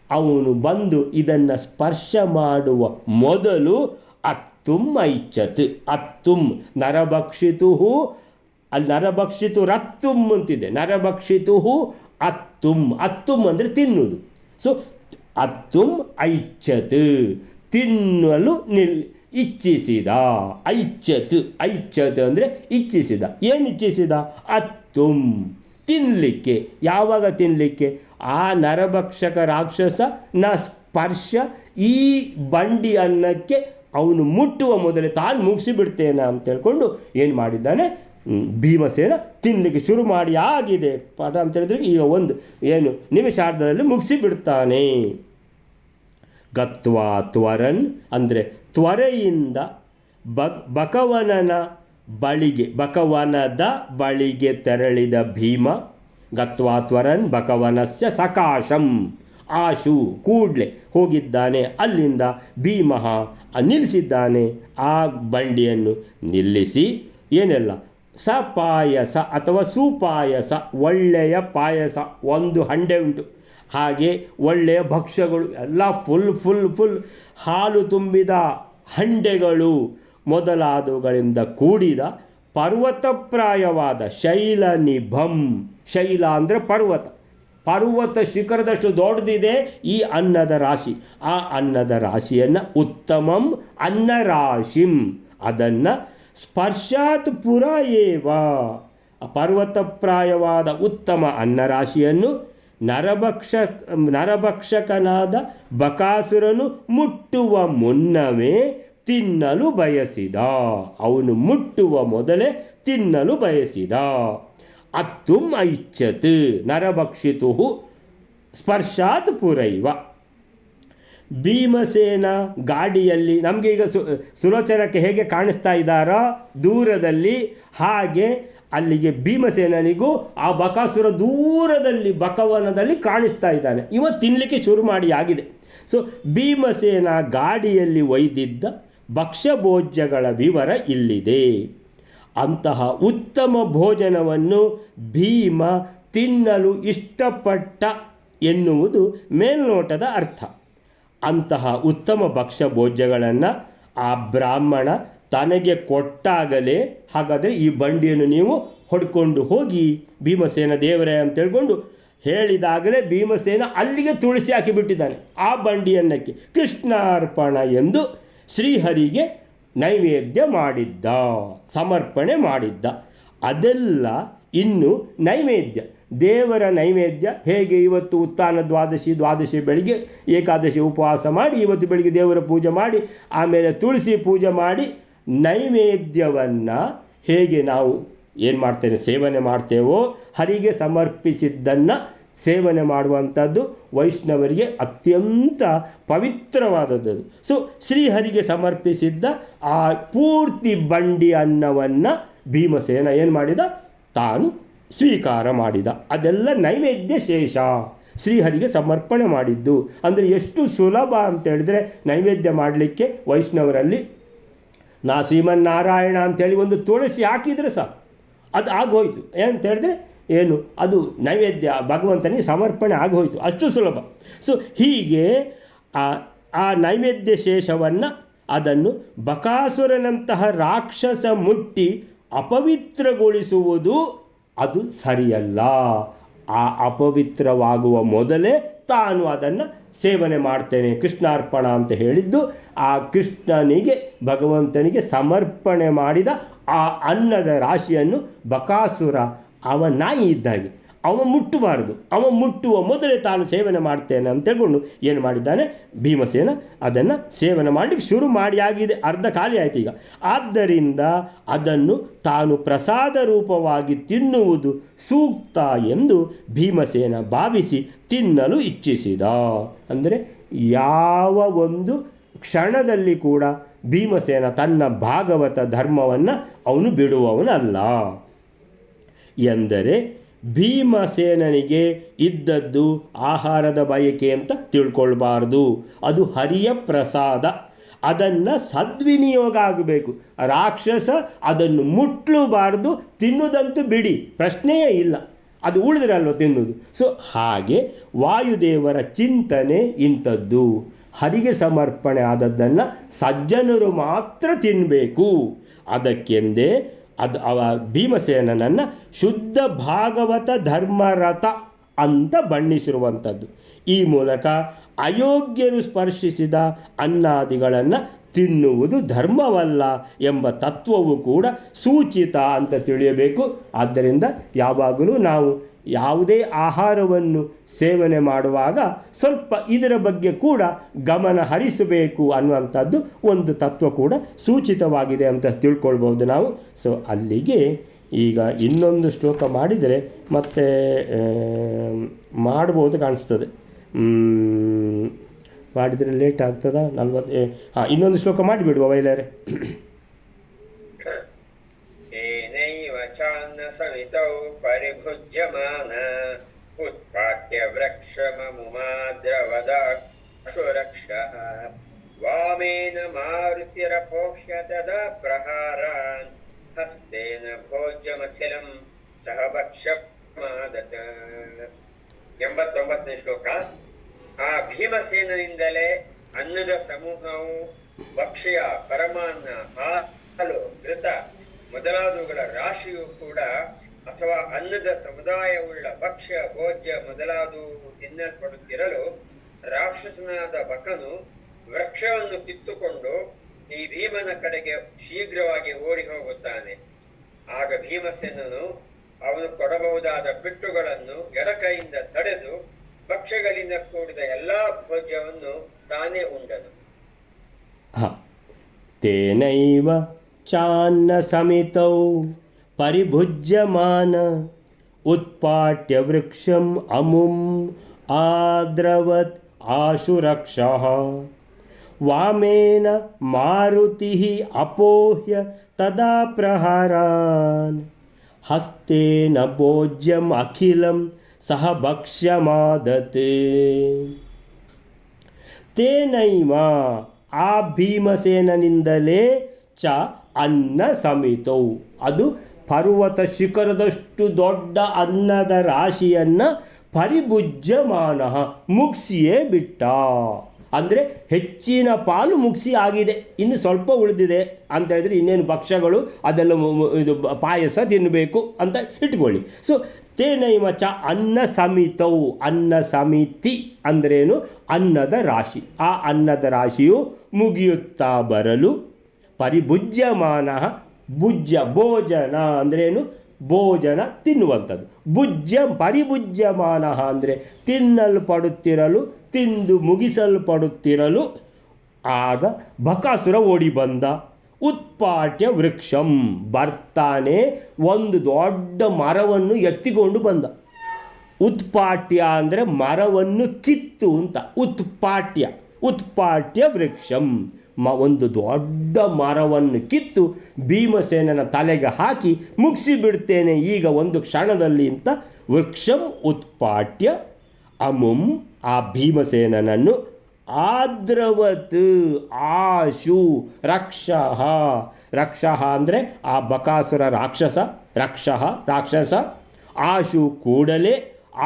ಅವನು ಬಂದು ಇದನ್ನು ಸ್ಪರ್ಶ ಮಾಡುವ ಮೊದಲು ಅತ್ತುಂ ಐಚ್ಛತ್, ಅತ್ತುಂ ನರಭಕ್ಷಿತುಹು, ಅಲ್ಲಿ ನರಭಕ್ಷಿತು ರತ್ತುಂ ಅಂತಿದೆ, ನರಭಕ್ಷಿತುಹು ಅತ್ತುಂ, ಅತ್ತುಂ ಅಂದರೆ ತಿನ್ನುವುದು. ಸೊ ಅತ್ತುಂ ಐಚ್ಛತ್, ತಿನ್ನಲು ಇಚ್ಛಿಸಿದ. ಐಚ್ಛತ್ ಅಂದರೆ ಇಚ್ಛಿಸಿದ. ಏನು ಇಚ್ಛಿಸಿದ? ಅತ್ತುಂ, ತಿನ್ನಲಿಕ್ಕೆ. ಯಾವಾಗ ತಿನ್ನಲಿಕ್ಕೆ? ಆ ನರಭಕ್ಷಕ ರಾಕ್ಷಸನ ಸ್ಪರ್ಶ ಈ ಬಂಡಿ ಅನ್ನಕ್ಕೆ ಅವನು ಮುಟ್ಟುವ ಮೊದಲೇ ತಾನು ಮುಗಿಸಿಬಿಡ್ತೇನೆ ಅಂತ ಹೇಳ್ಕೊಂಡು ಏನು ಮಾಡಿದ್ದಾನೆ, ಭೀಮಸೇನ ತಿನ್ನಲಿಕ್ಕೆ ಶುರು ಮಾಡಿ ಆಗಿದೆ ಪಾಠ ಅಂತ ಹೇಳಿದ್ರೆ ಈಗ ಒಂದು ಏನು ನಿಮಿಷಾರ್ಧದಲ್ಲಿ ಮುಗಿಸಿಬಿಡ್ತಾನೆ. ಗತ್ವಾ ತ್ವರನ್ ಅಂದರೆ ತ್ವರೆಯಿಂದ ಬಕವನದ ಬಳಿಗೆ ತೆರಳಿದ ಭೀಮ. ಗತ್ವಾ ತ್ವರನ್ ಬಕವನಸ್ಯ ಸಕಾಶಂ, ಆಶು ಕೂಡಲೇ ಹೋಗಿದ್ದಾನೆ. ಅಲ್ಲಿಂದ ಭೀಮಃ ನಿಲ್ಲಿಸಿದ್ದಾನೆ. ಆ ಬಂಡಿಯನ್ನು ನಿಲ್ಲಿಸಿ ಏನೆಲ್ಲ ಸಪಾಯಸ ಅಥವಾ ಸುಪಾಯಸ, ಒಳ್ಳೆಯ ಪಾಯಸ ಒಂದು ಹಂಡೆ ಉಂಟು, ಹಾಗೆ ಒಳ್ಳೆಯ ಭಕ್ಷ್ಯಗಳು ಎಲ್ಲ ಫುಲ್ ಹಾಲು ತುಂಬಿದ ಹಂಡೆಗಳು ಮೊದಲಾದವುಗಳಿಂದ ಕೂಡಿದ ಪರ್ವತಪ್ರಾಯವಾದ ಶೈಲನಿಭಂ. ಶೈಲ ಅಂದರೆ ಪರ್ವತ ಶಿಖರದಷ್ಟು ದೊಡ್ಡದಿದೆ ಈ ಅನ್ನದ ರಾಶಿ. ಆ ಅನ್ನದ ರಾಶಿಯನ್ನು ಉತ್ತಮಂ ಅನ್ನರಾಶಿಂ, ಅದನ್ನು ಸ್ಪರ್ಶಾತ್ ಪುರ ಏವ, ಪರ್ವತಪ್ರಾಯವಾದ ಉತ್ತಮ ಅನ್ನರಾಶಿಯನ್ನು ನರಭಕ್ಷಕನಾದ ಬಕಾಸುರನು ಮುಟ್ಟುವ ಮುನ್ನವೇ ತಿನ್ನಲು ಬಯಸಿದ. ಅವನು ಮುಟ್ಟುವ ಮೊದಲೇ ತಿನ್ನಲು ಬಯಸಿದ. ಅತ್ತುಂ ಐಚ್ಛತ್ ನರಭಕ್ಷಿತು ಸ್ಪರ್ಶಾತ್ ಪುರೈವ. ಭೀಮಸೇನ ಗಾಡಿಯಲ್ಲಿ ನಮಗೆ ಈಗ ಸುಲೋಚನಕ್ಕೆ ಹೇಗೆ ಕಾಣಿಸ್ತಾ ಇದ್ದಾರೋ ದೂರದಲ್ಲಿ, ಹಾಗೆ ಅಲ್ಲಿಗೆ ಭೀಮಸೇನಿಗೂ ಆ ಬಕಾಸುರ ದೂರದಲ್ಲಿ ಬಕವನದಲ್ಲಿ ಕಾಣಿಸ್ತಾ ಇದ್ದಾನೆ. ಇವ ತಿನ್ನಲಿಕ್ಕೆ ಶುರು ಮಾಡಿ ಆಗಿದೆ. ಸೊ ಭೀಮಸೇನ ಗಾಡಿಯಲ್ಲಿ ಒಯ್ದಿದ್ದ ಭಕ್ಷ್ಯಭೋಜ್ಯಗಳ ವಿವರ ಇಲ್ಲಿದೆ. ಅಂತಹ ಉತ್ತಮ ಭೋಜನವನ್ನು ಭೀಮ ತಿನ್ನಲು ಇಷ್ಟಪಟ್ಟ ಎನ್ನುವುದು ಮೇಲ್ನೋಟದ ಅರ್ಥ. ಅಂತಹ ಉತ್ತಮ ಭಕ್ಷ್ಯಭೋಜ್ಯಗಳನ್ನು ಆ ಬ್ರಾಹ್ಮಣ ತನಗೆ ಕೊಟ್ಟಾಗಲೇ, ಹಾಗಾದರೆ ಈ ಬಂಡಿಯನ್ನು ನೀವು ಹೊಡ್ಕೊಂಡು ಹೋಗಿ ಭೀಮಸೇನ ದೇವರೇ ಅಂತ ಹೇಳ್ಕೊಂಡು ಹೇಳಿದಾಗಲೇ ಭೀಮಸೇನ ಅಲ್ಲಿಗೆ ತುಳಸಿ ಹಾಕಿಬಿಟ್ಟಿದ್ದಾನೆ. ಆ ಬಂಡಿಯನ್ನಕ್ಕೆ ಕೃಷ್ಣಾರ್ಪಣ ಎಂದು ಶ್ರೀಹರಿಗೆ ನೈವೇದ್ಯ ಮಾಡಿದ್ದ, ಸಮರ್ಪಣೆ ಮಾಡಿದ್ದ. ಅದೆಲ್ಲ ಇನ್ನು ನೈವೇದ್ಯ, ದೇವರ ನೈವೇದ್ಯ. ಹೇಗೆ ಇವತ್ತು ಉತ್ಥಾನ ದ್ವಾದಶಿ ಬೆಳಿಗ್ಗೆ ಏಕಾದಶಿ ಉಪವಾಸ ಮಾಡಿ ಇವತ್ತು ಬೆಳಿಗ್ಗೆ ದೇವರ ಪೂಜೆ ಮಾಡಿ ಆಮೇಲೆ ತುಳಸಿ ಪೂಜೆ ಮಾಡಿ ನೈವೇದ್ಯವನ್ನು ಹೇಗೆ ನಾವು ಏನು ಮಾಡ್ತೇವೆ ಸೇವನೆ ಮಾಡ್ತೇವೋ, ಹರಿಗೆ ಸಮರ್ಪಿಸಿದ್ದನ್ನು ಸೇವನೆ ಮಾಡುವಂಥದ್ದು ವೈಷ್ಣವರಿಗೆ ಅತ್ಯಂತ ಪವಿತ್ರವಾದದ್ದು. ಸೊ ಶ್ರೀಹರಿಗೆ ಸಮರ್ಪಿಸಿದ್ದ ಆ ಪೂರ್ತಿ ಬಂಡಿ ಅನ್ನವನ್ನು ಭೀಮಸೇನ ಏನು ಮಾಡಿದ, ತಾನು ಸ್ವೀಕಾರ ಮಾಡಿದ. ಅದೆಲ್ಲ ನೈವೇದ್ಯ ಶೇಷ, ಶ್ರೀಹರಿಗೆ ಸಮರ್ಪಣೆ ಮಾಡಿದ್ದು. ಅಂದರೆ ಎಷ್ಟು ಸುಲಭ ಅಂತ ಹೇಳಿದ್ರೆ ನೈವೇದ್ಯ ಮಾಡಲಿಕ್ಕೆ ವೈಷ್ಣವರಲ್ಲಿ ಶ್ರೀಮನ್ನಾರಾಯಣ ಅಂಥೇಳಿ ಒಂದು ತುಳಸಿ ಹಾಕಿದರೆ ಸಹ ಅದು ಆಗೋಯ್ತು. ಏನಂತ ಹೇಳಿದ್ರೆ ಏನು, ಅದು ನೈವೇದ್ಯ ಭಗವಂತನಿಗೆ ಸಮರ್ಪಣೆ ಆಗೋಯ್ತು, ಅಷ್ಟು ಸುಲಭ. ಸೊ ಹೀಗೆ ಆ ನೈವೇದ್ಯ ಶೇಷವನ್ನು ಅದನ್ನು ಬಕಾಸುರನಂತಹ ರಾಕ್ಷಸ ಮುಟ್ಟಿ ಅಪವಿತ್ರಗೊಳಿಸುವುದು ಅದು ಸರಿಯಲ್ಲ. ಆ ಅಪವಿತ್ರವಾಗುವ ಮೊದಲೇ ತಾನು ಅದನ್ನು ಸೇವನೆ ಮಾಡ್ತೇನೆ ಕೃಷ್ಣಾರ್ಪಣ ಅಂತ ಹೇಳಿದ್ದು, ಆ ಕೃಷ್ಣನಿಗೆ ಭಗವಂತನಿಗೆ ಸಮರ್ಪಣೆ ಮಾಡಿದ ಆ ಅನ್ನದ ರಾಶಿಯನ್ನು ಬಕಾಸುರ ಅವ ನಾಯಿ ಇದ್ದಾಗೆ ಅವ ಮುಟ್ಟಬಾರದು, ಅವ ಮುಟ್ಟುವ ಮೊದಲೇ ತಾನು ಸೇವನೆ ಮಾಡ್ತೇನೆ ಅಂತ ಹೇಳ್ಕೊಂಡು ಏನು ಮಾಡಿದ್ದಾನೆ ಭೀಮಸೇನ, ಅದನ್ನು ಸೇವನೆ ಮಾಡಲಿಕ್ಕೆ ಶುರು ಮಾಡಿ ಆಗಿದೆ, ಅರ್ಧ ಖಾಲಿ ಆಯಿತು ಈಗ. ಆದ್ದರಿಂದ ಅದನ್ನು ತಾನು ಪ್ರಸಾದ ರೂಪವಾಗಿ ತಿನ್ನುವುದು ಸೂಕ್ತ ಎಂದು ಭೀಮಸೇನ ಭಾವಿಸಿ ತಿನ್ನಲು ಇಚ್ಛಿಸಿದ. ಅಂದರೆ ಯಾವ ಒಂದು ಕ್ಷಣದಲ್ಲಿ ಕೂಡ ಭೀಮಸೇನ ತನ್ನ ಭಾಗವತ ಧರ್ಮವನ್ನು ಅವನು ಬಿಡುವವನಲ್ಲ. ಎಂದರೆ ಭೀಮಸೇನನಿಗೆ ಇದ್ದದ್ದು ಆಹಾರದ ಬಯಕೆ ಅಂತ ತಿಳ್ಕೊಳ್ಬಾರ್ದು, ಅದು ಹರಿಯ ಪ್ರಸಾದ, ಅದನ್ನು ಸದ್ವಿನಿಯೋಗ ಆಗಬೇಕು. ರಾಕ್ಷಸ ಅದನ್ನು ಮುಟ್ಲಬಾರ್ದು, ತಿನ್ನುವುದಂತೂ ಬಿಡಿ, ಪ್ರಶ್ನೆಯೇ ಇಲ್ಲ, ಅದು ಉಳಿದ್ರಲ್ವ ತಿನ್ನುವುದು. ಸೊ ಹಾಗೆ ವಾಯುದೇವರ ಚಿಂತನೆ ಇಂಥದ್ದು, ಹರಿಗೆ ಸಮರ್ಪಣೆ ಆದದ್ದನ್ನು ಸಜ್ಜನರು ಮಾತ್ರ ತಿನ್ನಬೇಕು. ಅದಕ್ಕೆಂದೇ ಭೀಮಸೇನನನ್ನು ಶುದ್ಧ ಭಾಗವತ ಧರ್ಮರಥ ಅಂತ ಬಣ್ಣಿಸಿರುವಂಥದ್ದು. ಈ ಮೂಲಕ ಅಯೋಗ್ಯರು ಸ್ಪರ್ಶಿಸಿದ ಅನ್ನಾದಿಗಳನ್ನು ತಿನ್ನುವುದು ಧರ್ಮವಲ್ಲ ಎಂಬ ತತ್ವವು ಕೂಡ ಸೂಚಿತ ಅಂತ ತಿಳಿಯಬೇಕು. ಆದ್ದರಿಂದ ಯಾವಾಗಲೂ ನಾವು ಯಾವುದೇ ಆಹಾರವನ್ನು ಸೇವನೆ ಮಾಡುವಾಗ ಸ್ವಲ್ಪ ಇದರ ಬಗ್ಗೆ ಕೂಡ ಗಮನ ಹರಿಸಬೇಕು ಅನ್ನುವಂಥದ್ದು ಒಂದು ತತ್ವ ಕೂಡ ಸೂಚಿತವಾಗಿದೆ ಅಂತ ತಿಳ್ಕೊಳ್ಬೋದು ನಾವು. ಸೊ ಅಲ್ಲಿಗೆ ಈಗ ಇನ್ನೊಂದು ಶ್ಲೋಕ ಮಾಡಿದರೆ ಮತ್ತೆ ಮಾಡ್ಬೋದು ಕಾಣಿಸ್ತದೆ. ಮಾಡಿದರೆ ಲೇಟ್ ಆಗ್ತದಾ? 40 ಇನ್ನೊಂದು ಶ್ಲೋಕ ಮಾಡಿಬಿಡುವ ವೈಲರೆ. ಏನೈವ ಚಾನ್ನ ಸವಿತೌ ಪರಿಭುಜ್ಯಮಾನ ಉತ್ಪಾಟ್ಯ ವೃಕ್ಷಮಮುಮಾದ್ರವದಾಕ್ಷುರಕ್ಷಃ ವಾಮೇನ ಮಾರುತಿರಪೋಷ್ಯ ತದಾ ಪ್ರಹಾರಾನ್ ಹಸ್ತೇನ ಭೋಜ್ಯಮಖಿಲಂ ಸಹ ಭಕ್ಷ್ಯಮಾದತ. 89ನೇ ಶ್ಲೋಕ. ಆ ಭೀಮಸೇನನಿಂದಲೇ ಅನ್ನದ ಸಮೂಹವು ಭಕ್ಷ್ಯ, ಪರಮಾನ್ನ, ಹಾಲು, ಘೃತ ಮೊದಲಾದವುಗಳ ರಾಶಿಯು ಕೂಡ ಅಥವಾ ಅನ್ನದ ಸಮುದಾಯವುಳ್ಳ ಭಕ್ಷ್ಯ, ಭೋಜ್ಯ ಮೊದಲಾದವು ತಿನ್ನಲ್ಪಡುತ್ತಿರಲು ರಾಕ್ಷಸನಾದ ಬಕನು ವೃಕ್ಷವನ್ನು ಕಿತ್ತುಕೊಂಡು ಈ ಭೀಮನ ಕಡೆಗೆ ಶೀಘ್ರವಾಗಿ ಓಡಿ ಹೋಗುತ್ತಾನೆ. ಆಗ ಭೀಮಸೇನನು ಅವನು ಕೊಡಬಹುದಾದ ಪೆಟ್ಟುಗಳನ್ನು ಎಡಕೈಯಿಂದ ತಡೆದು ಭಕ್ಷ್ಯಗಳಿಂದ ಕೂಡಿದ ಎಲ್ಲಾ ಭೋಜ್ಯವನ್ನು ತಾನೇ ಉಂಡನು. ತೇನೈವ ಚಾನ್ನ ಸಮಿತೌ ಪರಿಭುಜ್ಯಮಾನ ಉತ್ಪಾಟ್ಯ ವೃಕ್ಷಂ ಅಮುಂ ಆದ್ರವತ್ ಆಶುರಕ್ಷಃ ವಾಮೇನ ಮಾರುತಿಃ ಅಪೋಹ್ಯ ತದಾ ಪ್ರಹಾರಾನ್ ಹಸ್ತೇನ ಭೋಜ್ಯಂ ಅಖಿಲಂ ಸಹ ಭಕ್ಷ್ಯಮಾದತೆ. ತೇನೈವ ಆ ಭೀಮಸೇನನಿಂದಲೇ ಚ ಅನ್ನ ಸಮಿತೌ ಅದು ಪರ್ವತ ಶಿಖರದಷ್ಟು ದೊಡ್ಡ ಅನ್ನದ ರಾಶಿಯನ್ನು ಪರಿಭುಜ್ಯಮಾನ ಮುಗಿಸಿಯೇ ಬಿಟ್ಟ. ಅಂದರೆ ಹೆಚ್ಚಿನ ಪಾಲು ಮುಗಿಸಿ ಆಗಿದೆ, ಇನ್ನು ಸ್ವಲ್ಪ ಉಳಿದಿದೆ ಅಂತ ಹೇಳಿದ್ರೆ ಇನ್ನೇನು ಭಕ್ಷ್ಯಗಳು ಅದೆಲ್ಲ ಇದು ಪಾಯಸ ತಿನ್ನಬೇಕು ಅಂತ ಇಟ್ಕೊಳ್ಳಿ. ಸೊ ತೇನೈವ ಚ ಅನ್ನ ಸಮಿತೌ, ಅನ್ನ ಸಮಿತಿ ಅಂದ್ರೇನು? ಅನ್ನದ ರಾಶಿ. ಆ ಅನ್ನದ ರಾಶಿಯು ಮುಗಿಯುತ್ತಾ ಬರಲು ಪರಿಭುಜ್ಯಮಾನ, ಭುಜ್ಯ ಭೋಜನ ಅಂದ್ರೇನು? ಭೋಜನ ತಿನ್ನುವಂಥದ್ದು. ಪರಿಭುಜ್ಯಮಾನ ಅಂದರೆ ತಿನ್ನಲ್ಪಡುತ್ತಿರಲು, ತಿಂದು ಮುಗಿಸಲ್ಪಡುತ್ತಿರಲು ಆಗ ಬಕಾಸುರ ಓಡಿ ಬಂದ. ಉತ್ಪಾಟ್ಯ ವೃಕ್ಷಂ ಬರ್ತಾನೆ, ಒಂದು ದೊಡ್ಡ ಮರವನ್ನು ಎತ್ತಿಕೊಂಡು ಬಂದ. ಉತ್ಪಾಟ್ಯ ಅಂದರೆ ಮರವನ್ನು ಕಿತ್ತು ಅಂತ. ಉತ್ಪಾಟ್ಯ ವೃಕ್ಷಂ ಒಂದು ದೊಡ್ಡ ಮರವನ್ನು ಕಿತ್ತು ಭೀಮಸೇನನ ತಲೆಗೆ ಹಾಕಿ ಮುಗಿಸಿಬಿಡ್ತೇನೆ ಈಗ ಒಂದು ಕ್ಷಣದಲ್ಲಿ ಅಂತ ವೃಕ್ಷಂ ಉತ್ಪಾಟ್ಯ ಅಮುಂ ಆ ಭೀಮಸೇನನನ್ನು ಆದ್ರವತ್ ಆಶು ರಕ್ಷಃ ಅಂದರೆ ಆ ಬಕಾಸುರ ರಾಕ್ಷಸ ಆಶು ಕೂಡಲೇ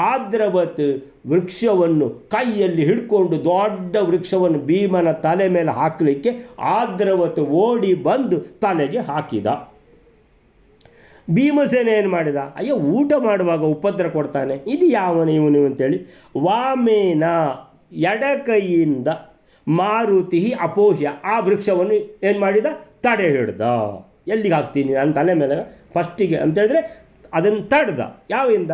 ಆದ್ರವತ್ ವೃಕ್ಷವನ್ನು ಕೈಯಲ್ಲಿ ಹಿಡ್ಕೊಂಡು ದೊಡ್ಡ ವೃಕ್ಷವನ್ನು ಭೀಮನ ತಲೆ ಮೇಲೆ ಹಾಕಲಿಕ್ಕೆ ಆದ್ರವತ್ ಓಡಿ ಬಂದು ತಲೆಗೆ ಹಾಕಿದ. ಭೀಮಸೇನ ಏನು ಮಾಡಿದ? ಅಯ್ಯೋ, ಊಟ ಮಾಡುವಾಗ ಉಪದ್ರ ಕೊಡ್ತಾನೆ, ಇದು ಇವನು ಅಂತೇಳಿ ವಾಮೇನ ಎಡಕೈಯಿಂದ ಮಾರುತಿ ಅಪೋಹ್ಯ ಆ ವೃಕ್ಷವನ್ನು ಏನು ಮಾಡಿದ? ತಡೆ ಹಿಡ್ದ. ಎಲ್ಲಿಗೆ ಹಾಕ್ತೀನಿ? ನನ್ನ ತಲೆ ಮೇಲೆ ಫಸ್ಟಿಗೆ ಅಂತೇಳಿದ್ರೆ ಅದನ್ನು ತಡೆದ. ಯಾವಿಂದ?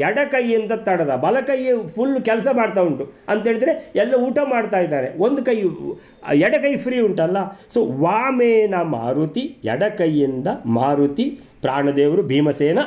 ಎಡಕೈಯಿಂದ ತಡೆದ. ಬಲಕೈ ಫುಲ್ ಕೆಲಸ ಮಾಡ್ತಾ ಉಂಟು ಅಂತೇಳಿದರೆ ಎಲ್ಲ ಊಟ ಮಾಡ್ತಾ ಇದ್ದಾರೆ, ಒಂದು ಕೈ ಎಡಕೈ ಫ್ರೀ ಉಂಟಲ್ಲ. ಸೊ ವಾಮೇನ ಮಾರುತಿ, ಎಡಕೈಯಿಂದ ಮಾರುತಿ ಪ್ರಾಣದೇವರು ಭೀಮಸೇನ